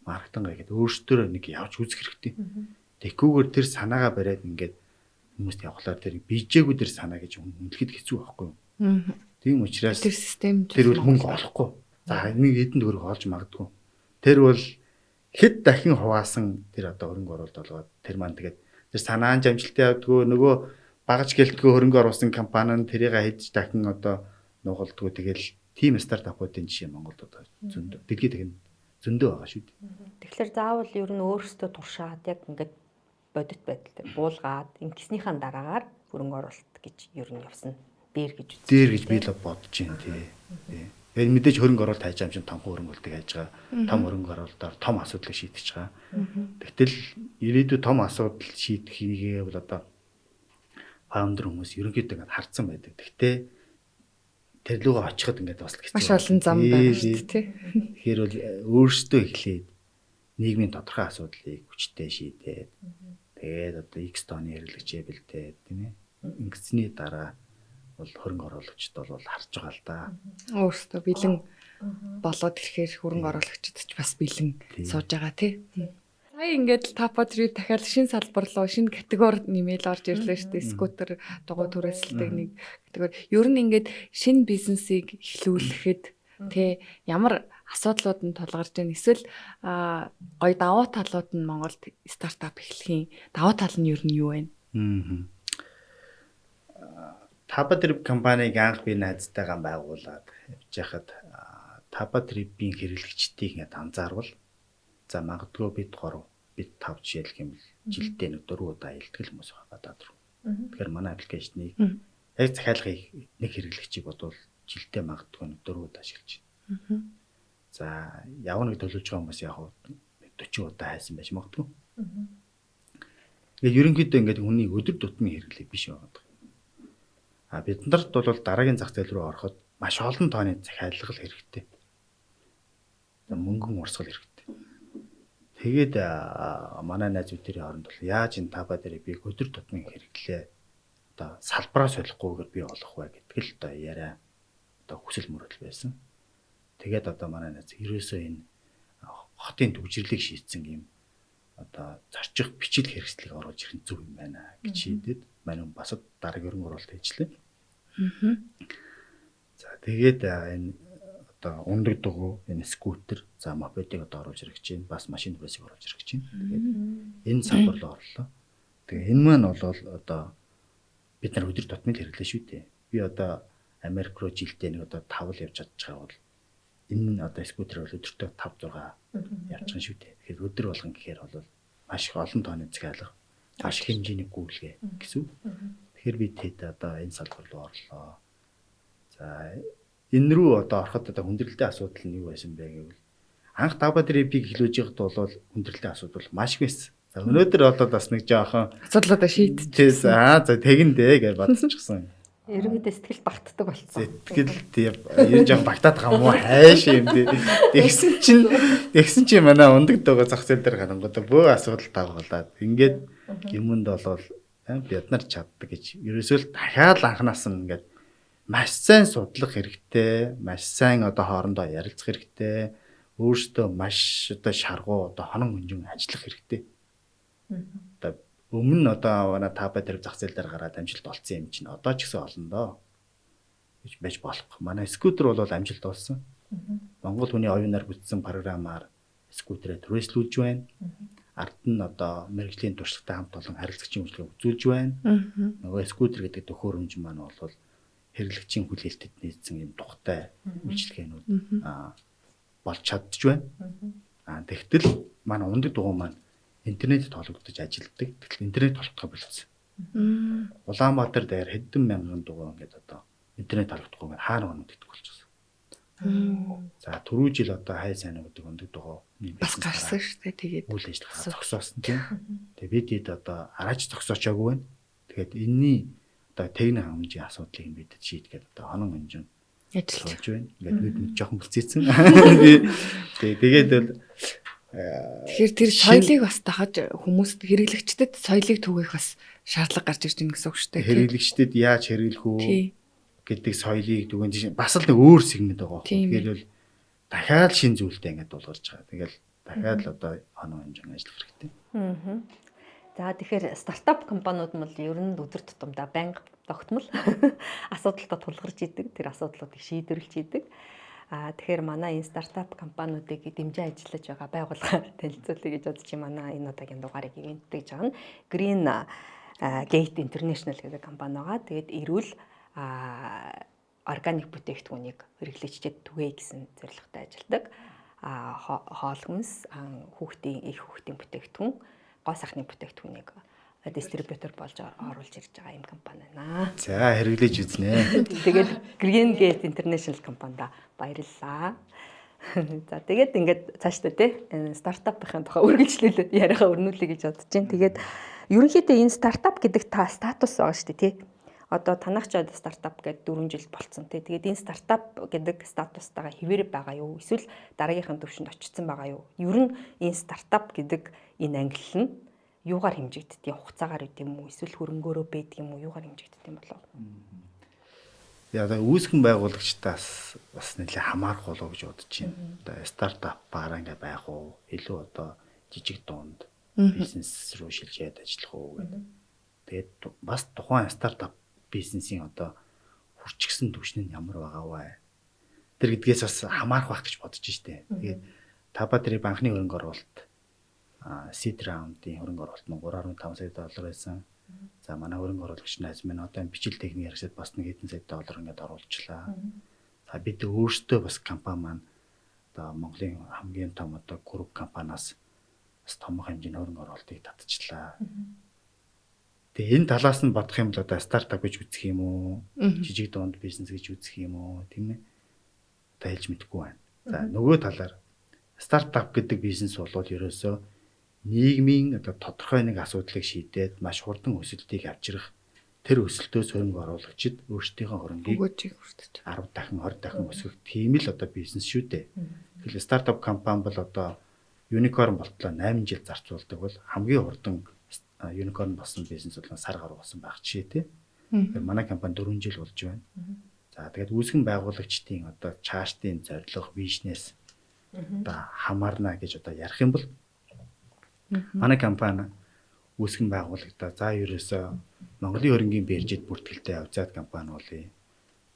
маркетинг хийгээд өөрсдөө нэг явж үзэх хэрэгтэй. Тэгхгүйгээр тэр санаагаа бариад ингээд хүмүүст явахлаар тэр бижээгүй тэр санаа гэж үнэлэхэд хэцүү байхгүй юу? Тийм учраас тэр систем тэр бол мөнгө олохгүй. За нэг хэдэн төгрөг олж магадгүй. Тэр бол хэд дахин хуваасан тэр одоо хөрөнгө оруулалт болгоод тэр маань тэгээд тэр санаан амжилттай явдггүй нөгөө багаж гэлтгөө хөрөнгө оруулсан компани нь тэрийг хэд дахин одоо нугалдггүй тэгэл тим стартапуудын жишээ Монголд одоо зөндөө дэлхийд тэгнэ зөндөө байгаа шүү дээ. Тэгэхээр заавал ер нь өөрсдөө туршаад яг ингээд бодит байдалтай буулгаад ингэснийхэн дараагаар хөрөнгө оруулалт гэж ер нь явсан дээр гэж үзсэн. Дээр гэж би л бодож байна тий. Тэгээд мэдээж хөрөнгө оруулалт хайж байгаа юм чинь том хөрөнгө оруулалтыг хайж байгаа. Том хөрөнгө оруулалтаар том асуудлыг шийдэж байгаа. Тэгтэл ирээдүйд том асуудал шийдэх хийгээ бол одоо фаундер хүмүүс ерөнхийдөө ингээд харцсан байдаг. Гэхдээ тэр лугаа очиход ингээд бас хэцүү. Маш олон зам байна шүү дээ тий. Тэгэхээр бол өөрсдөө эхлээд нийгмийн тодорхой асуудлыг хүчтэй шийдээд тэгээд одоо X тооны хэрэглэгчээ бэлдээд тийм ээ. Ингэсний дараа бол хөрөнгө оруулагчд бол харж байгаа л да. Өөрсдөө бэлэн болоод ирэхээр хөрөнгө оруулагчид ч бас бэлэн сууж байгаа тий. Сая ингээд тапатрив дахиад шинэ салбар руу шинэ категори нэмэл орж ирлээ шүү дээ. Скутер дугуй түрээсэлдэг нэг категори. Ер нь ингээд шинэ бизнесийг эхлүүлэхэд тэ ямар асуудлууд нь тулгарч байна. Эсвэл гоё давуу талууд нь Монголд стартап эхлэхийн давуу тал нь ер нь юу вэ? Tapatrip компаниг анх би найзтайгаа байгуулад явж байхад Tapatrip-ийн хэрэглэгчдийг ингээд анзаарвал за магадгүй бид 5 жишээлх юм жилдээ нэг 4 удаа илтгэл хүмүүс байгаа гадаад руу. Тэгэхээр манай аппликейшнийг яг захиалгыг нэг хэрэглэгчийг бодвол жилдээ магадгүй нэг 4 удаа ашиглаж байна. За явна гэж төлөвлөж байгаа хүмүүс яг 40 удаа хайсан байж магадгүй. Тэгээд ерөнхийдөө ингээд хүний өдөр тутмын хэрэглээ биш байгаа. Бид нарт бол дараагийн зах зээл рүү ороход маш олон тооны захиалга хэрэгтэй. Мөнгөн урсгал хэрэгтэй. Тэгээд манай найзуудын хооронд бол яаж энэ Tapatrip-ийг өдөр тутмын хэрэглээ одоо салбараа солихгүйгээр бий болох вэ гэдэг л одоо яриа одоо хүсэл мөрөдөл байсан. Тэгээд одоо манай найз ерөөсөө энэ хотын төвжирлийг шийдсэн юм одоо зарчих бичил хэрэгслийг оруулж ирэх нь зөв юм байна гэж шийдээд манай бас дараагийн өргөн оруулалт хийжлээ. За тэгээд энэ одоо ундаг дугуй энэ скутер за мопедыг одоо оруулж ирэх гэж байна. Бас машин түрээсийг оруулж ирэх гэж байна. Тэгээд энэ салбар руу орлоо. Тэгээ энэ маань бол одоо бид нар өдөр тутмын хэрэглээ шүү дээ. Би одоо Америк руу жилдээ нэг одоо 5 л явж чадчих байгаа бол энэ одоо скутер бол өдөртөө 5 6 явж байгаа шүү дээ. Тэгэхээр өдөр болгон гэхээр бол маш их олон тооны захиалга, маш их хэмжээний гүйлгээ гэсэн. Тэгэхээр би тэд одоо энэ салбар руу орлоо. За энэ рүү одоо ороход одоо хүндрэлтэй асуудал нь юу байсан бэ гэвэл анх Tapatrip-ийг эхлүүлж байхад бол хүндрэлтэй асуудал маш их байсан. За өнөөдөр бол бас нэг жоохон асуудлуудаа шийдчихсэн. За тэгэндээ гэж бодчихсон. Ерөнхийдөө сэтгэл багтдаг болсон. Сэтгэл тийм ер нь жоохон багтаад байгаа мó хайш юм дээ. Тэгсэн чинь манай ундаг дөгөө зах зээл дээр гарангуудаа бөө асуудал тавгалаад ингээд юмд бол бид нар чаддаг гэж ерөөсөө л дахиад анханаас нь ингээд маш сайн судлах хэрэгтэй, маш сайн одоо хоорондоо ярилцах хэрэгтэй, өөрсдөө маш одоо шаргуу одоо хонон хөнжин ажиллах хэрэгтэй. Одоо өмнө одоо манай Tapatrip зах зээл дээр гараад амжилт олцсон юм чинь одоо ч гэсэн олон доо гэж байж болох. Манай скутер бол амжилт олсон. Монгол хүний оюунаар бүтсэн програмаар скутерээ түрээслүүлж байна. Ард нь одоо мэрэгжлийн туршлагатай хамт олон харилцагчийн үйлчлэгээ үзүүлж байна. Нөгөө скутер гэдэг төхөөрөмж маань бол хэрэглэгчийн хүлээлтэд нийцсэн юм тухтай үйлчлэгээнүүд болж чадж байна. Тэгтэл манай ундаг дугуй маань интернетэд холбогдож ажилладаг. Тэгтэл интернет холбогдох болсон. Улаанбаатар дээр хэдэн мянган дугуй ингээд одоо интернет холбогдохгүй хаана онод идэх болчихсон. За түрүү жил одоо хай сайн гэдэг ундаг дугуй бас гарсан шүү дээ. Тэгээд үйл ажиллагаа зогсоосон тийм. Тэгээд бид одоо араач зогсоочаагүй байна. Тэгээд энэний одоо техник хэмжээ асуудлыг бид шийдгээд одоо хонон хэмжээ ажиллаж байна. Ингээд нүд жоохон бүлцээсэн. Тэгээд бол тэгэхээр тэр соёлыг бас дахиж хүмүүст хэрэглэгчдэд соёлыг түгээх бас шаардлага гарч ирж байна гэсэн үг шүү дээ. Хэрэглэгчдэд яаж хэрэглэх үү гэдэг соёлыг түгээн бас л нэг өөр сегмент байгаа. Тэгэхээр бол дахиад шин зүйлтэй ингээд дуулгарч байгаа. Тэгэл дахиад л одоо хонон хэмжээ ажиллах хэрэгтэй. За тэгэхээр стартап компаниуд нь бол ер нь өдөр тутамдаа байнга тогтмол асуудалтай тулгарч идэг. Тэр асуудлуудыг шийдвэрлэж идэг. Тэгэхээр манай энэ стартап компаниудыг дэмжиж ажиллаж байгаа байгууллага танилцуулъя гэж бодож байна. Манай энэ удаагийн дугаарыг ивэнттэй гэж байгаа нь Green Gate International гэдэг компани байгаа. Тэгээд эрүүл органик бүтээгдэхүүнийг хэрэглэгчдэд түгээе гэсэн зорилготой ажилладаг. Хоол хүнс, хүүхдийн их хүүхдийн бүтээгдэхүүн, гоо сайхны бүтээгдэхүүнийг дистрибьютор болж оруулж ирж байгаа юм компани байна. За хэрэглэж үзнэ. Тэгээд Green Gate International компанид баярлалаа. За тэгээд ингээд цаашдаа энэ стартапын тухай үргэлжлүүлээд яриахаа өрнүүлэе гэж бодож байна. Тэгээд ерөнхийдөө энэ стартап гэдэг та статус байгаа шүү дээ тий. Одоо танах ч стартап гэдэг 4 жил болцсон тий. Тэгээд энэ стартап гэдэг статустайгаа хэвээр байгаа юу? Эсвэл дараагийнхын төвшөнд очсон байгаа юу? Ер нь энэ стартап гэдэг энэ ангилал нь юугаар хэмжигддэг юм? Хугацаагаар үт юм уу? Эсвэл хөрөнгөөрөө байдаг юм уу? Юугаар хэмжигддэг юм болов? Яа үүсгэн байгуулагчдаас бас нэлээ хамаарах болов гэж бодож байна. Одоо стартап бараа ингээ байх уу? Илүү одоо жижиг дунд бизнес руу шилжээд ажиллах уу гэдэг. Тэгээд бас тухайн стартап бизнесийн одоо хурцгсан түвшин нь ямар байгаа вэ? Тэр гэдгээс бас хамаарах байх гэж бодож штэ. Тэгээд Таба тэрийг банкны хөрөнгө оруулалт seed round-ийн хөрөнгө оруулалт нь 3.5 сая доллар байсан. За манай хөрөнгө оруулагч найз минь одоо бичил техник хэрэгсэд бас нэг хэдэн сая доллар ингээд оруулчлаа. За бид өөрсдөө бас компани маань одоо Монголын хамгийн том одоо групп компаниас бас томхон хэмжээний хөрөнгө оруулалтыг татчихлаа. Тэгээ энэ талаас нь бодох юм бол одоо стартап гэж үзэх юм уу? Жижиг дунд бизнес гэж үзэх юм уу? Тийм ээ. Одоо хэлж мэдэхгүй байна. За нөгөө талаар стартап гэдэг бизнес бол ерөөсөө нийгмийн одоо тодорхой нэг асуудлыг шийдээд маш хурдан өсөлтийг авчрах тэр өсөлтөөс хөрөнгө оруулагчид өөрсдийнхөө хөрөнгийг өгөөжийг хүртэж 10 дахин 20 дахин өсгөх тийм л одоо бизнес шүү дээ. Тэгэхээр стартап компани бол одоо юникорн болтлоо 8 жил зарцуулдаг бол хамгийн хурдан юникорн болсон бизнес бол сар гаруй болсон байх жишээ тий. Тэгэхээр манай компани 4 жил болж байна. За тэгээд үүсгэн байгуулагчдын одоо чаашдын зорилго, бизнес одоо хамаарна гэж одоо ярих юм бол манай компани үүсгэн байгуулагдаа за ерөөсөө Монголын хөрөнгийн биржид бүртгэлтэй авзаад компани болъё.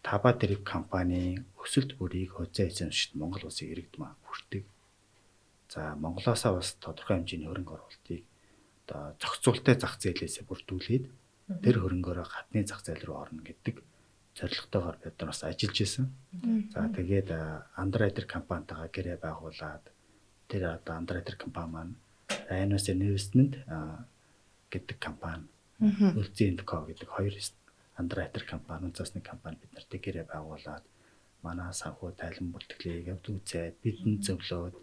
Таба тэрэг компани өсөлт бүрийг хозоо эзэмшигт Монгол улсын иргэдмаа хүртэг. За Монголоосаа бас тодорхой хэмжээний хөрөнгө оруулалтыг одоо зохицуулттай зах зээлээсээ бүрдүүлээд тэр хөрөнгөөрөө гадны зах зээл рүү орно гэдэг зорилготойгоор бид нар бас ажиллаж исэн. За тэгээд Underwriter компанитайгаа гэрээ байгуулад тэр одоо Underwriter компани маань Rhinos Investment гэдэг компани, Ulzi&Co гэдэг хоёр Underwriter компани, үнцасны компани бид нарт гэрээ байгуулад манай санхүү тайлан бүртгэлийг үзээд бидэнд зөвлөөд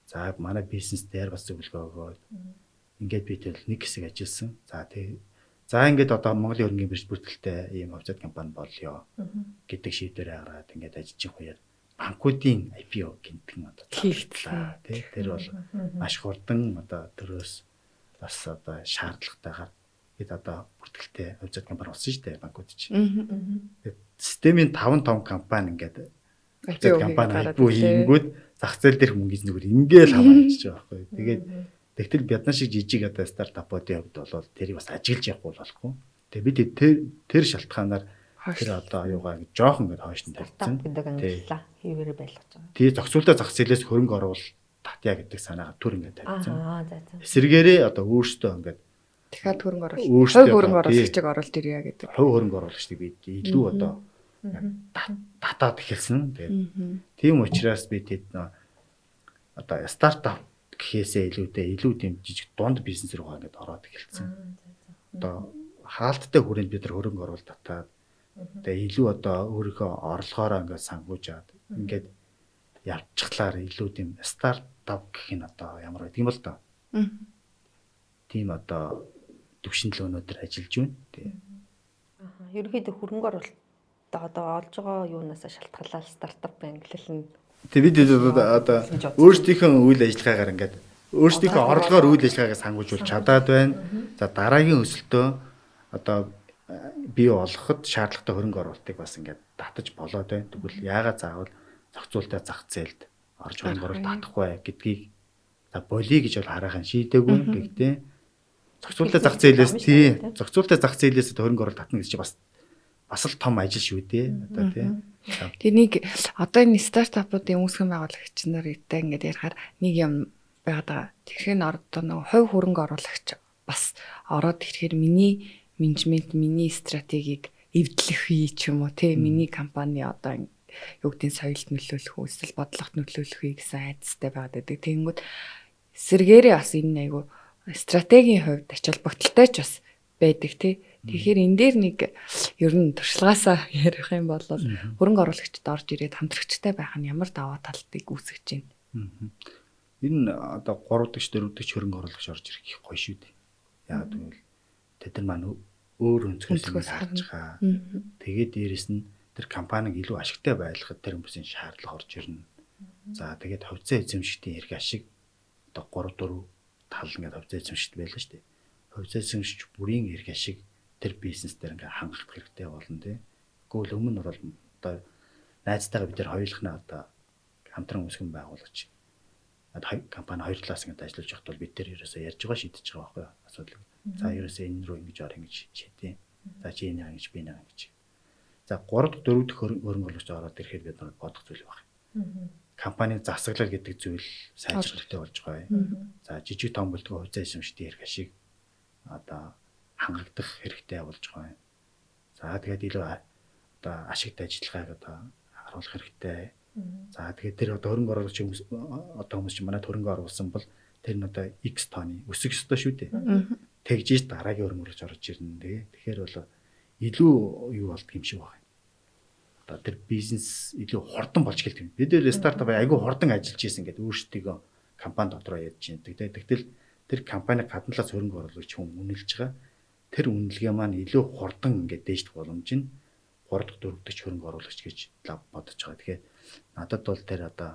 за манай бизнес дээр бас зөвлөгөө өгөөд ингээд бид нэг хэсэг ажилласан. За ингээд одоо Монголын хөрөнгөний бирж бүртгэлтэй ийм авзаад компани болёо гэдэг шийдвэрээ гаргаад ингээд ажиллаж байгаа юм. Банкуудын IPO гэмтэн одоо хийгдлээ тий. Тэр бол маш хурдан одоо төрөөс бас одоо шаардлагатайгаар бид одоо бүртгэлтэй авзаад компани болсон шүү дээ банкуд чинь. Системийн 5 том компани ингээд авзаад компани IPO хийнгүүд зах зээл дээрх мөнгөний зүгээр ингээл хамаарч байгаа байхгүй. Тэгээд тэгтэл бядна шиг жижиг одоо стартапуудын хувьд бол тэрийг бас ажиглаж явахгүй болохгүй. Тэгээ бид тэр шалтгаанаар тэр одоо аюугаа жоохон ингээд хойш нь тавьсан. Гэдэг ангиллаа хийвэрэ байлгаж байгаа. Тэгээ зохицуулалтаа зах зээлээс хөрөнгө оруул татъя гэдэг санаагаа түр ингээд тавьсан. За. Эсвэргээрээ одоо өөрсдөө ингээд дахиад хөрөнгө оруулалт, хувь хөрөнгө оруулагчийг оруулж ирье гэдэг. Хувь хөрөнгө оруулагчдыг бид илүү одоо татаад эхэлсэн. Тэгээд тийм учраас бид одоо стартап гэхээсээ илүү тийм жижиг дунд бизнес руугаа ингээд ороод эхэлсэн. Одоо хаалттай хүрээнд бид нар хөрөнгө оруулалт татаад тэгээ илүү одоо өөрийнхөө орлогоороо ингээд сангуужаад ингээд явчихлаар илүү тийм стартап гэх нь одоо ямар байдаг юм бол та. Тийм одоо төвшинл өнөөдөр ажиллаж байна. Тэгээ. Ерөнхийдөө хөрөнгө оруулалт одоо олж байгаа юунаас шалтгаалаад стартап ангиллал нь тэг бид одоо өөрсдийнхөө үйл ажиллагаагаар ингээд өөрсдийнхөө орлогоор үйл ажиллагаагаа сангуулж чадаад байна. За дараагийн өсөлтөө одоо бий болгоход шаардлагатай хөрөнгө оруулалтыг бас ингээд татаж болоод байна. Тэгвэл яагаад заавал зохицуулалттай зах зээлд орж хөрөнгө оруулалт татахгүй гэдгийг за болиё гэж бол хараахан шийдээгүй. Гэхдээ зохицуулалттай зах зээлээс хөрөнгө оруулалт татна гэж чинь бас л том ажил шүү дээ. Одоо тийм. Тэнийг одоо энэ стартапуудын үүсгэн байгуулагч нартай ингээд ярихаар нэг юм байгаа. Тэгэхээр одоо нөгөө хувь хөрөнгө оруулагч бас ороод ирэхээр миний менежмент, миний стратегийг эвдлэх хий ч юм уу тий миний компани одоо юу гэдгийг соёлд нөлөөлөх үү, эсвэл бодлогот нөлөөлөх үү гэсэн айдастай байгаад байдаг. Тэгэнгүүт эсэргээрээ бас энэ айгу стратегийн хувьд ач холбогдолтой ч бас байдаг тий. Тэгэхээр энэ дээр нэг ер нь туршлагаасаа ярих юм бол хөрөнгө оруулагчд орж ирээд хамтрагчтай байх нь ямар даваа талыг үүсгэж байна. Энэ одоо 3 дахь 4 дахь хөрөнгө оруулагч орж ирэх их гоё шүү дээ. Яг тэгвэл тэд нар маань өөр өнцгөөс нь харж байгаа. Тэгээд дээрэс нь тэр компаниг илүү ашигтай байлгахад тэр хүмүүсийн шаардлага орж ирнэ. За тэгээд хувьцаа эзэмшигчдийн эрх ашиг одоо 3 4 тал ингээд хувьцаа эзэмшигт байлаа шүү дээ. Хувьцаа эзэмшигч бүрийн эрх ашиг тэр бизнес дээр ингээ хангах хэрэгтэй болно тий. Гэхдээ өмнө нь бол одоо найзтайгаа бид нар хоёулах нь одоо хамтран үүсгэн байгуулагч компани хоёр талаас ингэж ажиллаж явахад бол бид тэр ерөөсөө ярьж байгаа шийдэж байгаа байхгүй юу асуудал. За ерөөсөө энэ рүү ингэж ор ингэж шийдэе. За чи энийг ингэж би нэг ингэж. За 3 дахь 4 дахь хөрөнгө оруулагч ороод ирэхэд бид нар бодох зүйл байна. Компанийн засаглал гэдэг зүйл сайжруулалттай болж байгаа юм. За жижиг том бүлтгэн хувьцаа эзэмшдэг хэрэг ашиг одоо хангагдах хэрэгтэй болж байгаа юм. За тэгээд илүү одоо ашигт ажиллагааг одоо харуулах хэрэгтэй. За тэгээд тэр одоо хөрөнгө оруулагч хүмүүс одоо хүмүүс чинь манайд хөрөнгө оруулсан бол тэр нь одоо X тонны өсөх ёстой шүү дээ. Тэгжиж дараагийн хөрөнгө оруулагч орж ирнэ тэгээ. Тэгэхээр бол илүү юу болдго юм шиг байна. Одоо тэр бизнес илүү хурдан болж эхэлдэг юм. Бид нэр стартап айгүй хурдан ажиллаж ийсэн гэдэг өөрсдөө компани дотроо ярьж байна. Тэгтэл тэр компани гадна талаас хөрөнгө оруулагч хүн үнэлж байгаа. Тэр үнэлгээ маань илүү хурдан ингээд дээждэх боломж нь 3 дахь 4 дахь хөрөнгө оруулагч гэж бодож байгаа. Тэгэхээр надад бол тэр одоо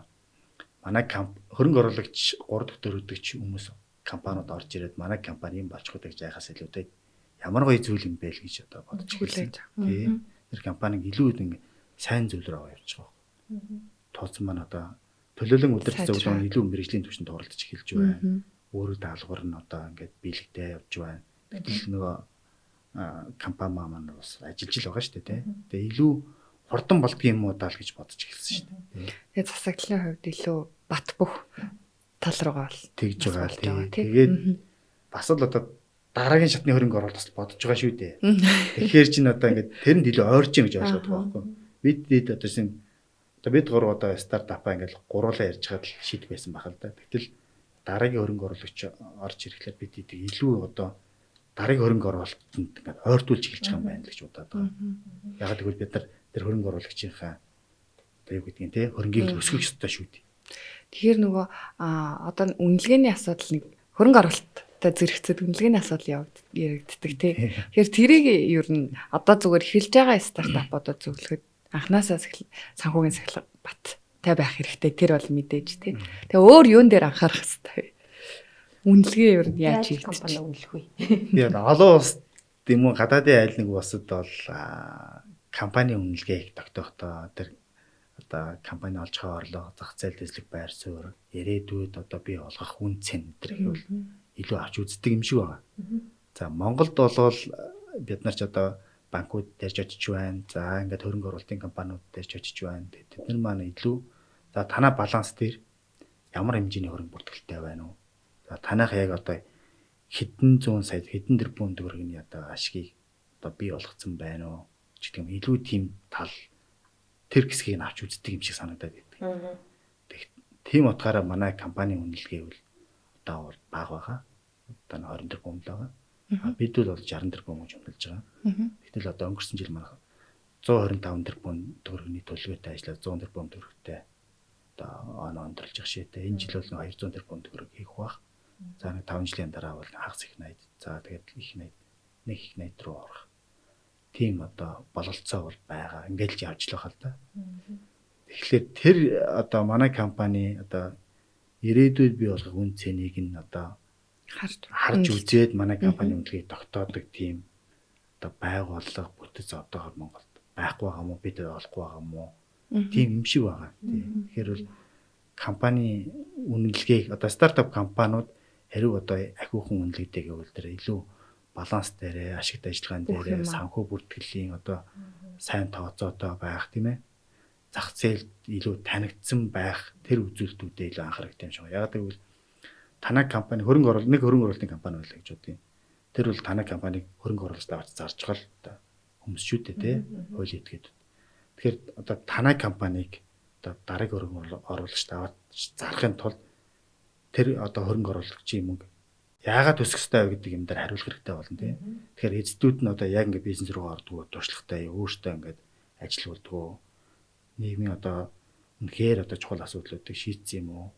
манай хөрөнгө оруулагч 3 дахь 4 дахь хүмүүс компаниуд орж ирээд манай компани юм болчих уу гэж яхаас илүүтэй ямар гоё зүйл юм бэ л гэж одоо бодож эхэлсэн. Тий. Тэр компаниг илүү ингэ сайн зүйл рүү явж байгаа. Тооцсон маань одоо төлөөлөн удирдах зөвлөм илүү мэрэгжлийн түвшинд оролцож эхэлж байна. Өөрөө даалгавар нь одоо ингээд биелэгдээ явж байна. Гэтэл нөгөө компани маань бас ажиллаж л байгаа шүү дээ, тий. Тэгээ илүү хурдан болдго юм уу даа л гэж бодож эхэлсэн шүү дээ. Тэгээ засаглалын хувьд илүү бат бөх тал руугаа л тэгж байгаа тий. Тэгээд бас л одоо дараагийн шатны хөрөнгө оруулалт бодож байгаа шүү дээ. Тэгэхээр чинь одоо ингээд тэрэнд илүү ойрч юм гэж ойлгоод байгаа байхгүй. Бид одоо шинэ одоо бид гурав одоо стартапаа ингээд гуруулаа ярьж хаад шийдэх байсан бахал да. Гэтэл дараагийн хөрөнгө оруулагч орж ирэхлээр бид илүү одоо дараагийн хөрөнгө оруулалтанд ингээд ойртуулж эхэлж байгаа юм байна л гэж бодоод байгаа. Яг тэгвэл бид нар тэр хөрөнгө оруулагчийнхаа одоо юу гэдгийг те хөрөнгийг өсгөх ёстой шүү дээ. Тэгэхээр нөгөө одоо үнэлгээний асуудал нэг хөрөнгө оруулалттай зэрэгцээд үнэлгээний асуудал яригддаг тий. Тэгэхээр тэрийг ер нь одоо зүгээр эхэлж байгаа стартапуудад зөвлөхөд анханасаа санхүүгийн сахилга баттай байх хэрэгтэй. Тэр бол мэдээж тий. Тэгээ өөр юун дээр анхаарах хэрэгтэй. Үнэлгээ ер нь яаж хийх компани үнэлэх вэ? Тэгээд олон улс тийм үү гадаадын айл нэг улсад бол компани үнэлгээг тогтоохдоо тэр одоо компани олж байгаа орлого, зах зээл дэслэг байр суурь, ирээдүйд одоо бий болгох үн цэн тэрийг бол илүү авч үздэг юм шиг байна. За Монголд болвол бид нар ч одоо банкуд дээрж очиж байна. За ингээд хөрөнгө оруулалтын компаниуд дээрж очиж байна. Тэд нар маань илүү за танай баланс дээр ямар хэмжээний хөрөнгө бүртгэлтэй байна уу? За танайх яг одоо хэдэн зуун сая хэдэн тэрбум төгрөгийн одоо ашгийг одоо бий болгоцсон байна уу? Ч гэх юм илүү тийм тал тэр хэсгийг нь авч үздэг юм шиг санагдаад байдаг. Тийм утгаараа манай компани үнэлгээ бол одоо бага байгаа. Одоо 20 тэрбум л байгаа. Бид бол 60 тэрбум гэж үнэлж байгаа. Гэтэл одоо өнгөрсөн жил манай 125 тэрбум төгрөгийн төлөвлөгөөтэй ажиллаад 100 тэрбум төгрөгтэй одоо онцолж явах шийдэ. Энэ жил бол 200 тэрбум төгрөг хийх бах. За нэг 5 жилийн дараа бол хагас их найд. За тэгээд их найд нэг их найд руу орох. Тийм одоо бололцоо бол байгаа. Ингээл л явж л байгаа л да. Тэгэхээр тэр одоо манай компани одоо ирээдүйд бий болгох үн цэнийг нь одоо харж үзээд манай компани үнэлгийг тогтоодог тийм одоо байгууллага бүтэц одоогоор Монголд байхгүй байгаа мó бид олохгүй байгаа мó тийм юм шиг байгаа. Тэгэхээр бол компани үнэлгээг одоо стартап компаниуд хариу одоо ахиухан үнэлгээтэй гэвэл тэр илүү баланс дээрээ ашигт ажиллагаан дээрээ санхүү бүртгэлийн одоо сайн тооцоотой байх тийм ээ. Зах зээлд илүү танигдсан байх тэр үзүүлэлтүүдэд илүү анхаарах юм шиг. Яг гэвэл танай компани хөрөнгө оруулалтын компани байлаа гэж бодъё. Тэр бол танай компаниг хөрөнгө оруулалтад авч зарж байгаа л хүмүүс шүү дээ тий. Хуулийн этгээд. Тэгэхээр одоо танай компаниг одоо дараагийн хөрөнгө оруулагчд аваад зарахын тулд тэр одоо хөрөнгө оруулагчийн мөнгө яагаад төсөх ёстой вэ гэдэг юм дээр хариулах хэрэгтэй болно тий. Тэгэхээр эзэдүүд нь одоо яг ингээд бизнес руу ордог, туршлагатай өөртөө ингээд ажил болдгоо. Нийгмийн одоо үнэхээр одоо чухал асуудлуудыг шийдсэн юм уу?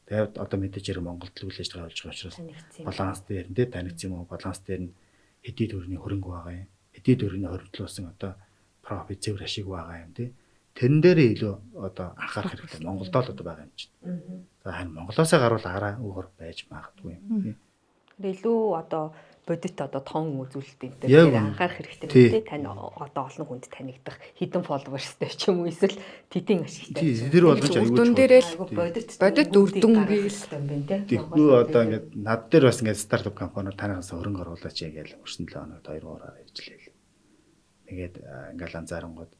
Тэгээд одоо мэдээж хэрэг Монголд л үйл ажиллагаа болж байгаа учраас баланс дээр нь танигдсан юм уу? Баланс дээр нь хэдий төгрөгийн хөрөнгө байгаа юм. Хэдий төгрөгийн хоригдлуулсан одоо профит цэвэр ашиг байгаа юм тий. Тэрэн дээрээ илүү одоо анхаарах хэрэгтэй. Монголд л одоо байгаа юм чинь. За харин Монголоосоо гарвал араа өөр байж магадгүй юм тий. Илүү одоо бодит одоо тон үзүүлэлт энэ Яг дээр үнэ. анхаарах хэрэгтэй Тий. байна тий. Тань одоо олон хүнд танигдах хідэн фолловерстэй ч юм уу эсвэл тэдийн ашигтай. Тий, тэр болгож аюул Үр дүн чухал. дээрээ л Айгу бодит бодит үр дүн гээл. юм байна тий. Тэгэхгүй одоо ингээд над дээр бас ингээд стартап компаниуд танаас хөрөнгө оруулаач гэж өнгөрсөн 7 хоногт 2 3-аар ажиллая. Тэгээд ингээд анзаарангууд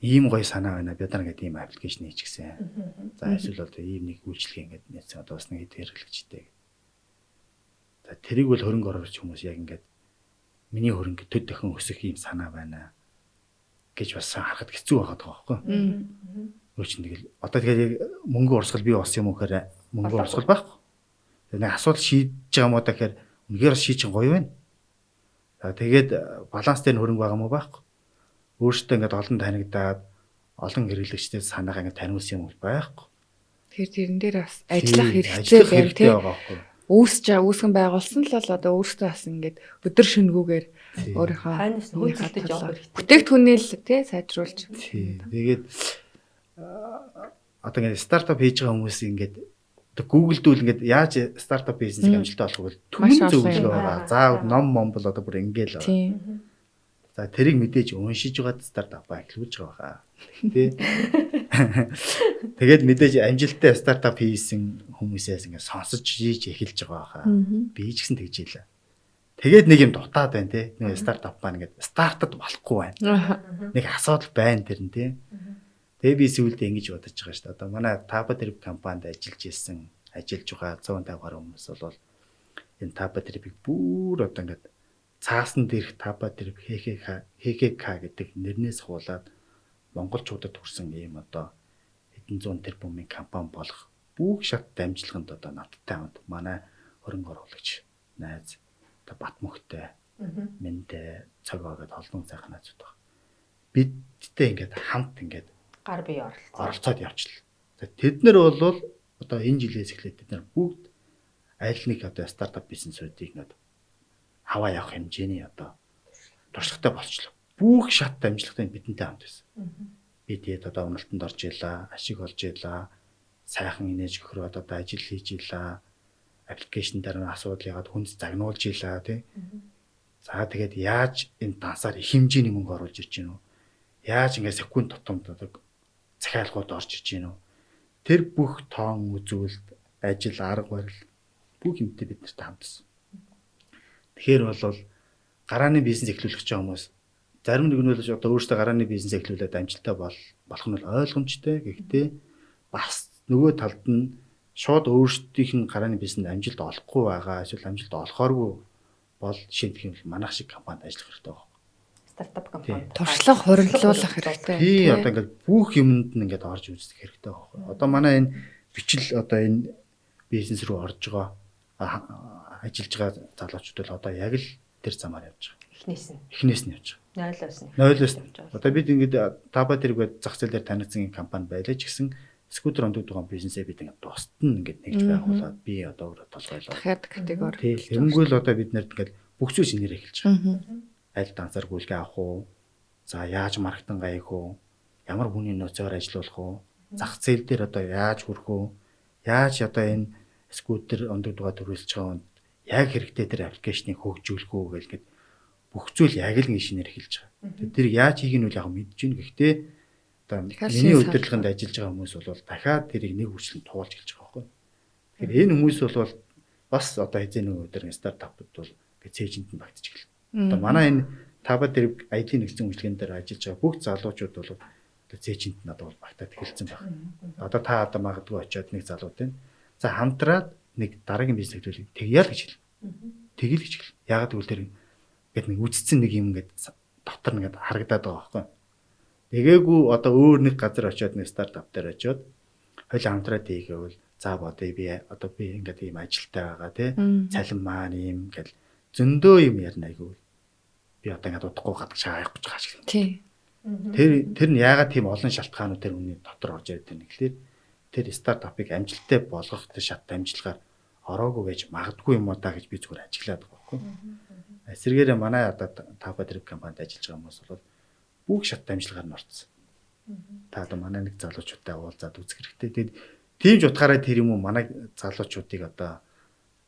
ийм гоё санаа байна. Бид нар ингээд ийм аппликейшн хийчихсэн. За эсвэл одоо ийм нэг үйлчлэг ингээд нээсэн одоо бас нэг хэд хэрэглэгчтэй. За тэрийг бол хөрөнгө оруулагч хүмүүс яг ингээд миний хөрөнгө төд дахин өсөх ийм санаа байна гэж бас харахад хэцүү байгаад байгаа байхгүй. Юу ч тэгэл одоо тэгээд мөнгө урсгал би болсон юм уу гэхээр мөнгө урсгал байхгүй. Тэгээд нэг асуудал шийдэж байгаа юм уу гэхээр үнэхээр шийдэж гоё байна. За тэгээд баланс дээр хөрөнгө байгаа юм уу байхгүй. Өөртөө ингээд олон танигдаад олон хэрэглэгчтэй санаагаа ингээд таниулсан юм байхгүй. Тэрэн дээр бас ажиллах хэрэгтэй байна тий. байхгүй. Үүсгэн байгуулсан л бол одоо өөртөө бас ингээд өдөр шөнөгүүгээр өөрийнхөө хойноос нь хөөцөлдөж явах хэрэгтэй. бүтээгдэхүүнээ л тий сайжруулж. Тий. Тэгээд одоо ингээд стартап хийж байгаа хүмүүс ингээд одоо Google-дүүл ингээд яаж стартап бизнесийг амжилттай болгох вэ? Түмэн зөвлөгөө байгаа. За ном бол одоо бүр ингээл. Тий. За тэрийг мэдээж уншиж байгаад стартапаа эхлүүлж байгаа. Тэ. Тэгээд мэдээж амжилттай стартап хийсэн хүмүүсээс ингээд сонсож хийж эхэлж байгаа хаа. Би ч гэсэн тэгж ийлээ. Тэгээд нэг юм дутаад байна те. Нэг стартап маань ингээд стартад болохгүй байна. Нэг асуудал байна тэр нь те. Тэгээ би сүүлдээ ингэж бодож байгаа шүү дээ. Одоо манай Taba Trip компанид ажиллаж байгаа 150 гаруй хүмүүс бол энэ Taba Trip-ийг бүр одоо ингээд цаасан дээрх Taba Trip HKK гэдэг нэрнээс хуулаад монголчуудад хүрсэн ийм одоо хэдэн зуун тэрбумын компани болох бүх шат дамжлаганд одоо надтай хамт манай хөрөнгө оруулагч найз одоо Батмөхтэй Мэндэ цагаа гэдэг олон сайхан найзууд байна. Бидтэй ингээд хамт ингээд гар бие оролцоод явчихлаа. Тэд нар бол одоо энэ жилээс эхлээд тэд нар бүгд аль нэг одоо стартап бизнесүүдийг нөт аваа явах хэмжээний одоо туршлагатай болчихлоо. Бүх шат дамжлагтай бидэнтэй хамт байсан. Би тэгээд одоо уналтанд орж ийлаа, ашиг олж ийлаа, сайхан инээж өгрөөд одоо ажил хийж ийлаа, аппликейшн дээр нь асуудал ягаад хүнд загнуулж ийлаа тий. За тэгээд яаж энэ дансаар их хэмжээний мөнгө оруулж ирж гинөө? Яаж ингээд секунд тутамд одоо захиалгууд орж ирж гинөө? Тэр бүх тоон үзүүлэлт, ажил, арга барил бүх юмтай бид нартай хамтсан. Тэгэхээр бол гарааны бизнес эхлүүлэх гэж байгаа хүмүүс зарим нэг нь бол одоо өөрсдөө гарааны бизнес эхлүүлээд амжилттай болох нь ойлгомжтой. Гэхдээ бас нөгөө талд нь шууд өөрсдийнх нь гарааны бизнесд амжилт олохгүй байгаа, эсвэл амжилт олохооргүй бол жишээлбэл юм манайх шиг компанид ажиллах хэрэгтэй байна. Стартап компани. Туршлага хоригдлуулах хэрэгтэй. Тий, одоо ингээд бүх юмд нь ингээд орж үзэх хэрэгтэй байна. Одоо манай энэ бичил одоо энэ бизнес рүү орж байгаа ажиллаж байгаа залуучууд бол одоо яг л тэр замаар явж байгаа. Эхнээс нь явж байгаа. Нойлоос нь. Одоо бид ингээд Taba Trip зах зээл дээр танигдсан компани байлаа ч гэсэн скутер ондод байгаа бизнесээ бид ингээд тусад нь ингээд нэгж байгуулад би одоо өөрөө толгойлоо. Дахиад категори. Тий, тэрнгүүл одоо бид нарт ингээд бүх зүйл шинээр эхэлж байгаа. Аль дансаар гүйлгээ авах уу? За яаж маркетинг хаях уу? Ямар хүний нөөцөөр ажиллах уу? Зах зээл дээр одоо яаж хүрэх үү? Яаж одоо энэ скутер ондод байгаа төрүүлж байгаа хүнд яг хэрэгтэй тэр аппликейшнийг хөгжүүлэх үү гэх бүх зүйл яг л ингэ шинээр эхэлж байгаа. Тэр яаж хийх нь үл яг мэдж гин. Гэхдээ одоо миний удирдлаганд ажиллаж байгаа хүмүүс бол дахиад тэрийг нэг хүчлэн туулж эхэлж байгаа байхгүй. Тэгэхээр энэ хүмүүс бол бас одоо эзэн нэг өдөр стартапууд бол цээжинд нь багтж эхэлнэ. Одоо манай энэ Taba Trip IT нэгдсэн үйлчлэгэн дээр ажиллаж байгаа бүх залуучууд бол одоо цээжинд нь одоо багтаад эхэлсэн байна. Одоо та одоо магадгүй очиод нэг залууд байна. За хамтраад нэг дараагийн бизнес хэлбэрийг тэгьяа л гэж хэлнэ. Тэгэл гэж хэлнэ. Яг гэвэл тэр ингээд нэг үдцсэн нэг юм ингээд дотор ингээд харагдаад байгаа байхгүй. Тэгээгүй одоо өөр нэг газар очиод нэг стартап дээр очиод хоёул хамтраад хийгээвэл за бодъё би одоо би ингээд ийм ажилтай байгаа тий. Цалин маань ийм гэл зөндөө юм ярина айгүй. Би одоо ингээд удахгүй гадаг шагаах гэж байгаа шиг. Тий. Тэр нь яагаад тийм олон шалтгаанууд тэр хүний дотор орж ирээд байна гэхлээр тэр стартапыг амжилттай болгох тэр шат амжилгаар ороогүй байж магадгүй юм уу та гэж би зүгээр ажиглаад байгаа байхгүй. Эсвэргээрээ манай одоо Taba Trip компанид ажиллаж байгаа хүмүүс бол бүх шат амжилгаар нь орцсон. Та одоо манай нэг залуучуудтай уулзаад үзэх хэрэгтэй. Тэгээд тийм ч утгаараа тэр юм уу манай залуучуудыг одоо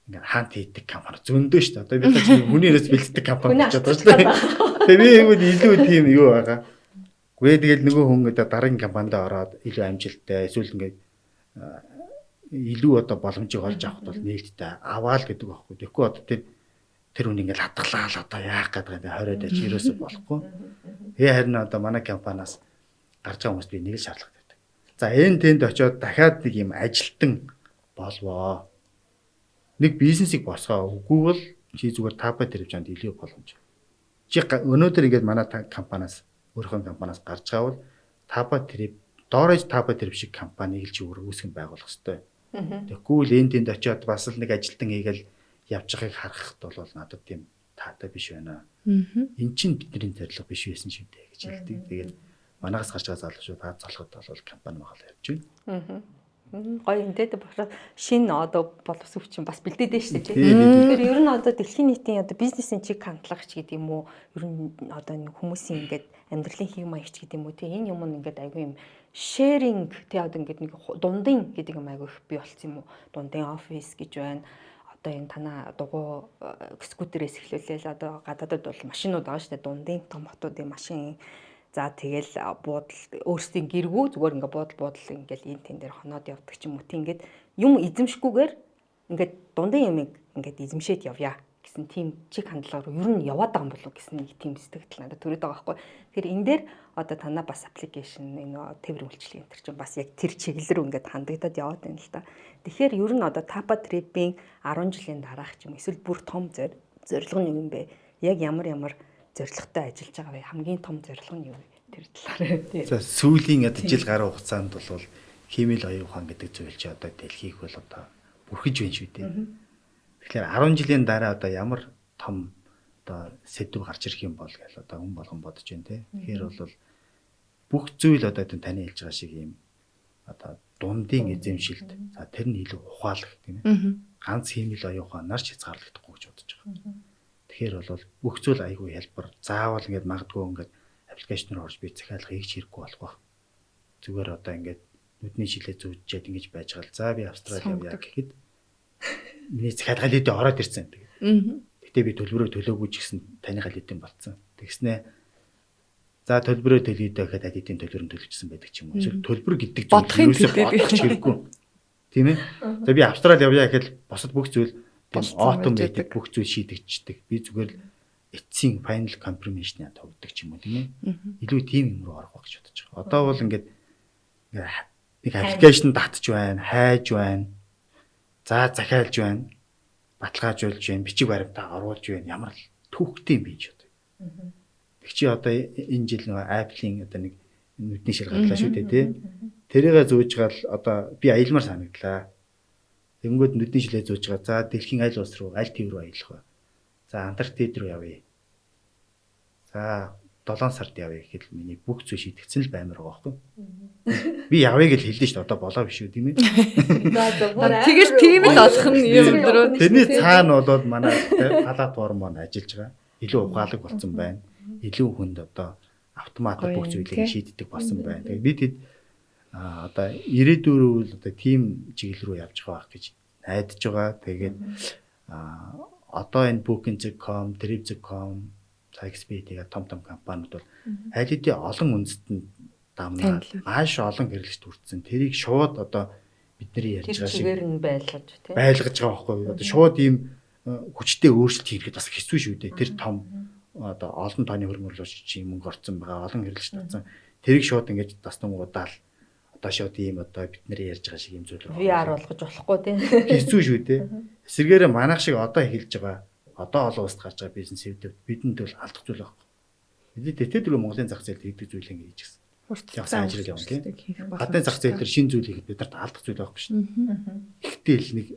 ингээд хаант хийдэг компани зөндөө шүү дээ. Одоо бид ч хүнээс бэлддэг компани Хүний болчиход байна шүү дээ. Тэгээ би ангууд илүү тийм юу байгаа. Гүй тэгэл нөгөө хүн одоо дараагийн компанид ороод илүү амжилттай эсвэл ингээд илүү одоо боломжийг олж авахд бол нээлттэй аваал гэдэг байхгүй. Тэгэхгүй одоо тэр хүн ингээд хатглаа одоо яах гэдэг юм 20-од аж ерөөсөө болохгүй. Тэгээ харин одоо манай компаниас гарч байгаа хүмүүст би нэг л шаардлага тавьдаг. За энэ тэнд очиод дахиад нэг юм ажилтан болвоо. Нэг бизнесийг босгоо. Үгүй бол чи зүгээр тапа тэрвж чанд илүү боломж. Чи өнөөдөр ингээд манай компаниас өөрийнхөө компаниас гарч байгаа бол тапа тэрв доорож тапа тэрв шиг компаниг л чи үүсгэн байгуулах хэрэгтэй. Тэгэхгүй л энэ тэнд очиод бас л нэг ажилтан хийгээл явж байгааг харахад бол надад тийм таатай биш байна. Эн чинь бидний зорилго биш байсан шүү дээ гэж хэлдэг. Тэгээд манаас гарч байгаа залуучууд хаа залхад бол компани махал явж байна. Гоё юм дээ болохоор шинэ одоо боловсрол чинь бас бэлдээд шүү дээ. Тэгэхээр ер нь одоо дэлхийн нийтийн одоо бизнесийн чиг хандлагч гэдэг юм уу? Ер нь одоо нэг хүмүүсийн ингээд амьдралын хэв маягч гэдэг юм уу? Тэ энэ юм ингээд айгүй юм sharing тэ одоо ингээд нэг дундын гэдэг юм айгүй их бий болсон юм уу? Дундын офис гэж байна. Одоо энэ танаа дугуй скутерээс эхлүүлээл одоо гадаадд бол машинууд байгаа шүү дээ. Дундын том хотуудын машин. За тэгэл буудал өөрсдийн гэргүү зүгээр ингээ буудал ингээл энэ тэн дээр хоноод явдаг ч юм уу. Тэг ингээд юм эзэмшгүйгээр ингээд дундын юмыг ингээд эзэмшээд явъя гэсэн тийм чиг хандлагаар ер нь яваад байгаа юм болов гэсэн нэг тийм сэтгэл надад төрөд байгаа байхгүй. Тэгэхээр энэ дээр одоо танаа бас аппликейшн энэ тээвэр үйлчлэг энэ чинь бас яг тэр чиглэл рүү ингээд хандагдаад яваад байна л да. Тэгэхээр ер нь одоо Tapa Trip-ийн 10 жилийн дараах ч юм эсвэл бүр том зорилго нь юм бэ? Яг ямар зорилготой ажиллаж байгаа вэ? Хамгийн том зорилго нь юу вэ? Тэр талаар. За сүүлийн жил гаруй хугацаанд бол химэл оюун ухаан гэдэг зүйл чи одоо дэлхийг бол одоо бүрхэж байна шүү дээ. Тэгэхээр 10 жилийн дараа одоо ямар том одоо сэдв гарч ирэх юм бол гэл одоо хүн болгон бодож байна те. Тэгэхээр бол бүх зүйл одоо таны хэлж байгаа шиг юм одоо дундын эзэмшилд за тэр нь илүү ухаалаг тийм ээ. Ганц химэл оюун ухаанаар ч хязгаарлагдахгүй гэж бодож байгаа. Тэгэхээр бол бүх зүйл айгүй хэлбэр заавал ингээд магадгүй ингээд аппликейшнээр орж би захиалга хийж хэрэггүй болох байх. Зүгээр одоо ингээд нүдний шилээ зүүжээд ингэж байж гал. За би Австрали явъя гэхэд миний захиалга лидэ ороод ирсэн. Гэтэ би төлбөрөө төлөөгүй ч гэсэн таныхаа лидэн болцсон. Тэгснэ за төлбөрөө төлөйдөө гэхэд алидийн төлбөрөнд төлөвчсөн байдаг ч юм уу. Эсвэл төлбөр гэдэг зүйл юусоо бодох хэрэггүй. Тийм ээ. За би Австрали явъя гэхэд босод бүх зүйл автоматик бүх зүйл шийдэгдчихдэг. Би зүгээр л эцсийн final confirmation-а тогтдог ч юм уу тийм ээ. Илүү тийм юм руу орох гэж бодож байгаа. Одоо бол ингээд нэг аппликейшн татж байна, хайж байна. За захиалж байна. Баталгаажуулж байна, бичиг баримтаа оруулж байна. Ямар л түүхтэй юм бэ гэж бодъё. Тэг чи одоо энэ жил нэг Apple-ийн одоо нэг нүдний ширгатлаа шүү дээ тий. Тэрийгэ зөөж гал одоо би аялмаар санагдлаа. Тэнгүүд нүдний шилээ зөөж байгаа. За дэлхийн аль улс руу, аль төв рүү аялах вэ? За Антарктид руу явъя. За 7 сард явъя гэхэл миний бүх зүйл шийдэгдсэн л баймар байгаа байхгүй. Би явъя гэж хэлдэж шүү дээ. Одоо болоо биш үү тийм ээ. Тэгэл тийм л болох нь юм дөрөв. Тэрний цаана бол манай халаат гормон ажиллаж байгаа. Илүү ухаалаг болсон байна. Илүү хүнд одоо автомат бүх зүйлийг шийддэг болсон байна. Тэгээд бид одоо ирээдүйрөө одоо тийм чиглэл рүү явж байгаа гэж найдаж байгаа. Тэгээд одоо энэ Booking.com, Trip.com, Taxi тэгээд том компаниуд бол аль хэдийн олон үндэстэн дамнаад маш олон хэрэглэгч хүртсэн. Тэрийг шууд одоо бидний ярьж байгаа шиг чигээр нь байлгаж тийм байлгаж байгаа байхгүй. Одоо шууд ийм хүчтэй өөрчлөлт хийхэд бас хэцүү шүү дээ. Тэр том одоо олон тооны хөрмөрлөж чи мөнгө орцсон байгаа олон хэрэглэгч татсан. Тэрийг шууд ингэж дастан удаал одоо шууд ийм одоо бидний ярьж байгаа шиг юм зүйл рүү VR болгож болохгүй тийм хэцүү шүү дээ. Эсвэргээрээ манайх шиг одоо эхэлж байгаа одоо олон улсад гарч байгаа бизнес хэвдээ бидэнд бол алдах зүйл байхгүй. Бид тэтгэл Монголын зах зээлд хийдэг зүйл ингэ хийж гисэн. Явсан ажил явна тийм. Гадны зах зээл дээр шинэ зүйл хийхэд бидэрт алдах зүйл байхгүй шүү дээ. Ихтэй л нэг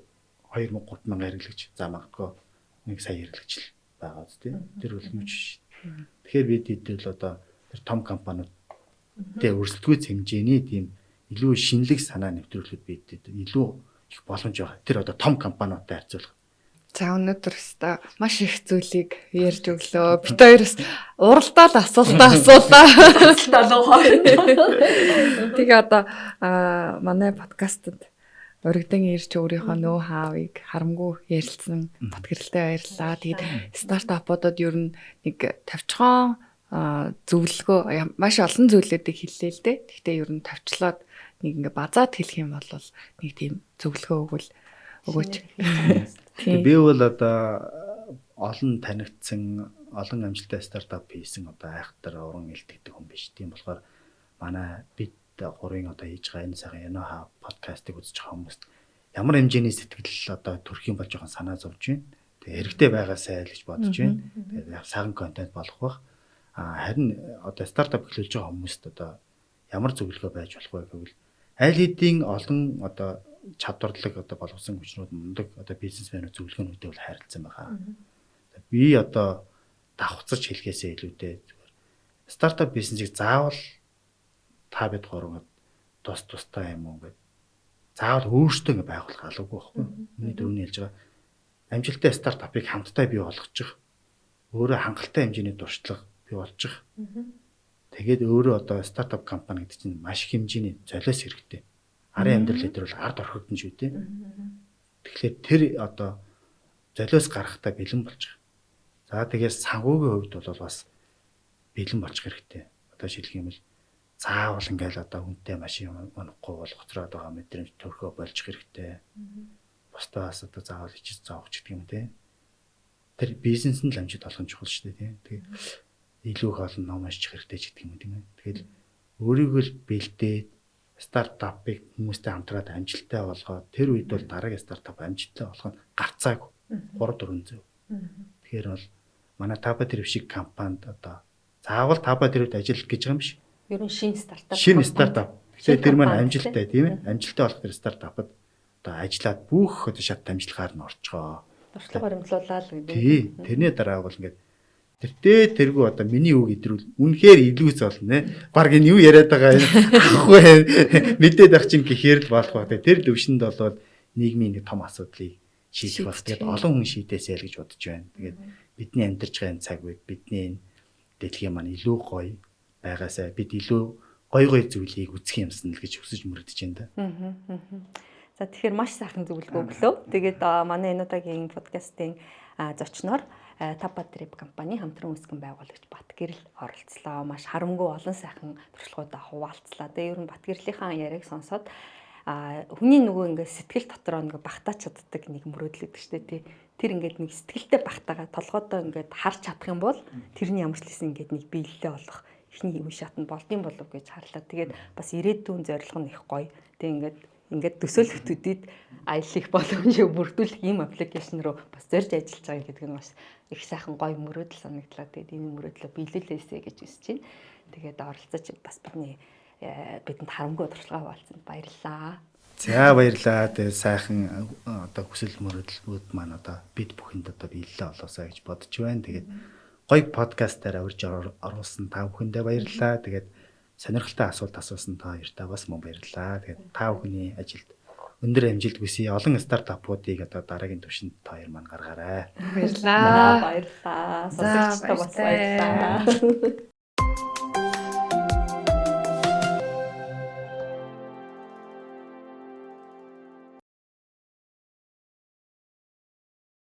2,000-3,000 хэрэглэгч за магадгүй 1 сая хэрэглэгч л байгаа үст тийм. Тэр бол юу ч шүү. Тэгэхээр бид хэдэл одоо тэр том компаниуд тэ өрсөлдөггүй хэмжээний тийм илүү шинэлэг санаа нэвтрүүлэхэд бид илүү их боломж байгаа. Тэр одоо том компаниудтай харьцуулах. За өнөөдөр өстой маш их зүйлийг ярьж өглөө. Бид хоёроос уралдаал асуултаа. Тэгээ одоо манай подкастт урагдан ирж өөрийнхөө нөө хавыг харамгүй ярилцсан Батгэрэлтэй баярлалаа. Тэгээд стартапуудад ер нь нэг тавчхан зөвлөгөө маш олон зүйлүүдийг хэллээ л дээ. Гэхдээ ер нь тавчлаад нэг ингээ базаад хэлэх юм бол нэг тийм зөвлөгөө өгөөч. Би бол одоо олон танигдсан, олон амжилттай стартап хийсэн одоо айхтар уран илтгэдэг хүн биш. Тийм болохоор манай бид гурийн одоо хийж байгаа энэ сайхан Яноха подкастыг үзэж байгаа хүмүүст ямар хэмжээний сэтгэл одоо төрхийн болж байгаа санаа зовж байна. Тэгээ хэрэгтэй байгаасай л гэж бодож байна. Тэгээ сайхан контент болох бах. Харин одоо стартап эхлүүлж байгаа хүмүүст одоо ямар зөвлөгөө байж болох вэ гэвэл аль хэдийн олон одоо чадварлаг одоо боловсон хүчнүүд мундаг одоо бизнесмэнүүд зөвлөгөөнүүдтэй бол харилцсан байгаа. Би одоо давхцаж хэлхээсээ илүүтэй стартап бизнесийг заавал та бид гурав тустай юм уу гэдэг заавал өөртөө ингэ байгуулах албагүй байхгүй. Миний дөрөвний хэлж байгаа амжилттай стартапыг хамтдаа бий болгочих. Өөрөө хангалттай хэмжээний туршлага бий болгочих. Тэгээд өөрөө одоо стартап компани гэдэг чинь маш их хэмжээний золиос хэрэгтэй. Арын амьдрал дээр бол ард орхигдсон шүү дээ. Тэгэхээр тэр одоо золиос гарахтаа бэлэн болчих. За тэгээс санхүүгийн хувьд бол бас бэлэн болчих хэрэгтэй. Одоо шилжих юм бол заавал ингээл одоо хүнтэй машин унахгүй бол гоцроод байгаа мэдрэмж төрхөө болчих хэрэгтэй. Бусдаас одоо заавал ичиж заавах гэдэг юм те. Тэр бизнес нь л амжилт олох нь чухал шүү дээ тийм. Тэгээд илүү их олон ном унших хэрэгтэй ч гэдэг юм тийм. Тэгээд өөрийгөө л бэлдээд стартапыг хүмүүстэй хамтраад амжилттай болгоод тэр үед бол дараагийн стартап амжилттай болох нь гарцаагүй 3-400. Тэгэхээр бол манай Tapatrip шиг компанид одоо заавал Tapatrip-д ажиллах гэж байгаа юм биш. Ер нь шинэ стартап. Шинэ стартап. Тэгэхээр тэр маань амжилттай тийм ээ. Амжилттай болох тэр стартапад одоо ажиллаад бүх одоо шат амжилтгаар нь орчгоо. Туршлага баримтлуулаад л гэдэг. Тий. Тэрний дараа бол ингээд тэргүй одоо миний үг идрүүл үнэхээр илүүц болно нэ. Бараг энэ юу яриад байгаа юм ахгүй мэдээд ах чинь гэхээр л болох ба. Тэр төвшөнд болоод нийгмийн нэг том асуудлыг шийдэх бас тэгээд олон хүн шийдээсэй л гэж бодож байна. Тэгээд бидний амьдарч байгаа энэ цаг үед бидний дэлхийн маань илүү гоё байгаасай бид илүү гоё зүйлийг үзэх юмсан л гэж хүсэж мөрөдөж байна да. За тэгэхээр маш сайхан зөвлөгөө өглөө. Тэгээд манай энэ удаагийн подкастын зочноор Tapatrip компани хамтран үүсгэн байгуулагч Батгэрэл оролцлоо. Маш харамгүй олон сайхан туршлагуудаа хуваалцлаа. Тэгээ ер нь Батгэрлийнхаа яриаг сонсоод хүний нөгөө ингээд сэтгэл дотроо ингээд багтаач чаддаг нэг мөрөөдөл өгдөг штэ тий. Тэр ингээд нэг сэтгэлтэй багтаага толгойдоо ингээд харж чадах юм бол тэрний ямар ч лсэн ингээд нэг биелэлээ болох ихний юм шатнд болдсон болов гэж харлаа. Тэгээд бас ирээдүйн зорилго нь их гоё. Тэгээ ингээд төсөөлөлтүүдэд аялах боломжийг бүрдүүлэх ийм аппликейшн руу бас зорж ажиллаж байгаа гэдэг нь бас их сайхан гоё мөрөөдөл санагдлаа. Тэгээд энэ мөрөөдлөө биелүүлээсэй гэж хүсэж байна. Тэгээд оролцож бас бидэнд харамгүй туршлага хуваалцсанд баярлалаа. За баярлалаа. Тэгээд сайхан одоо хүсэл мөрөөдлүүд маань одоо бид бүхэнд одоо биелэлээ олоосаа гэж бодож байна. Тэгээд гоё подкастаар урьж оруулсан та бүхэндээ баярлалаа. Тэгээд сонирхолтой асуулт асуусан та хоёртаа бас мөн баярлалаа. Тэгээд та бүхний ажилд өндөр амжилт хүсье. Олон стартапуудыг одоо дараагийн түвшинд та хоёр маань гаргаарай. Баярлалаа. Баярлалаа. Сонсогчдоо бас баярлалаа.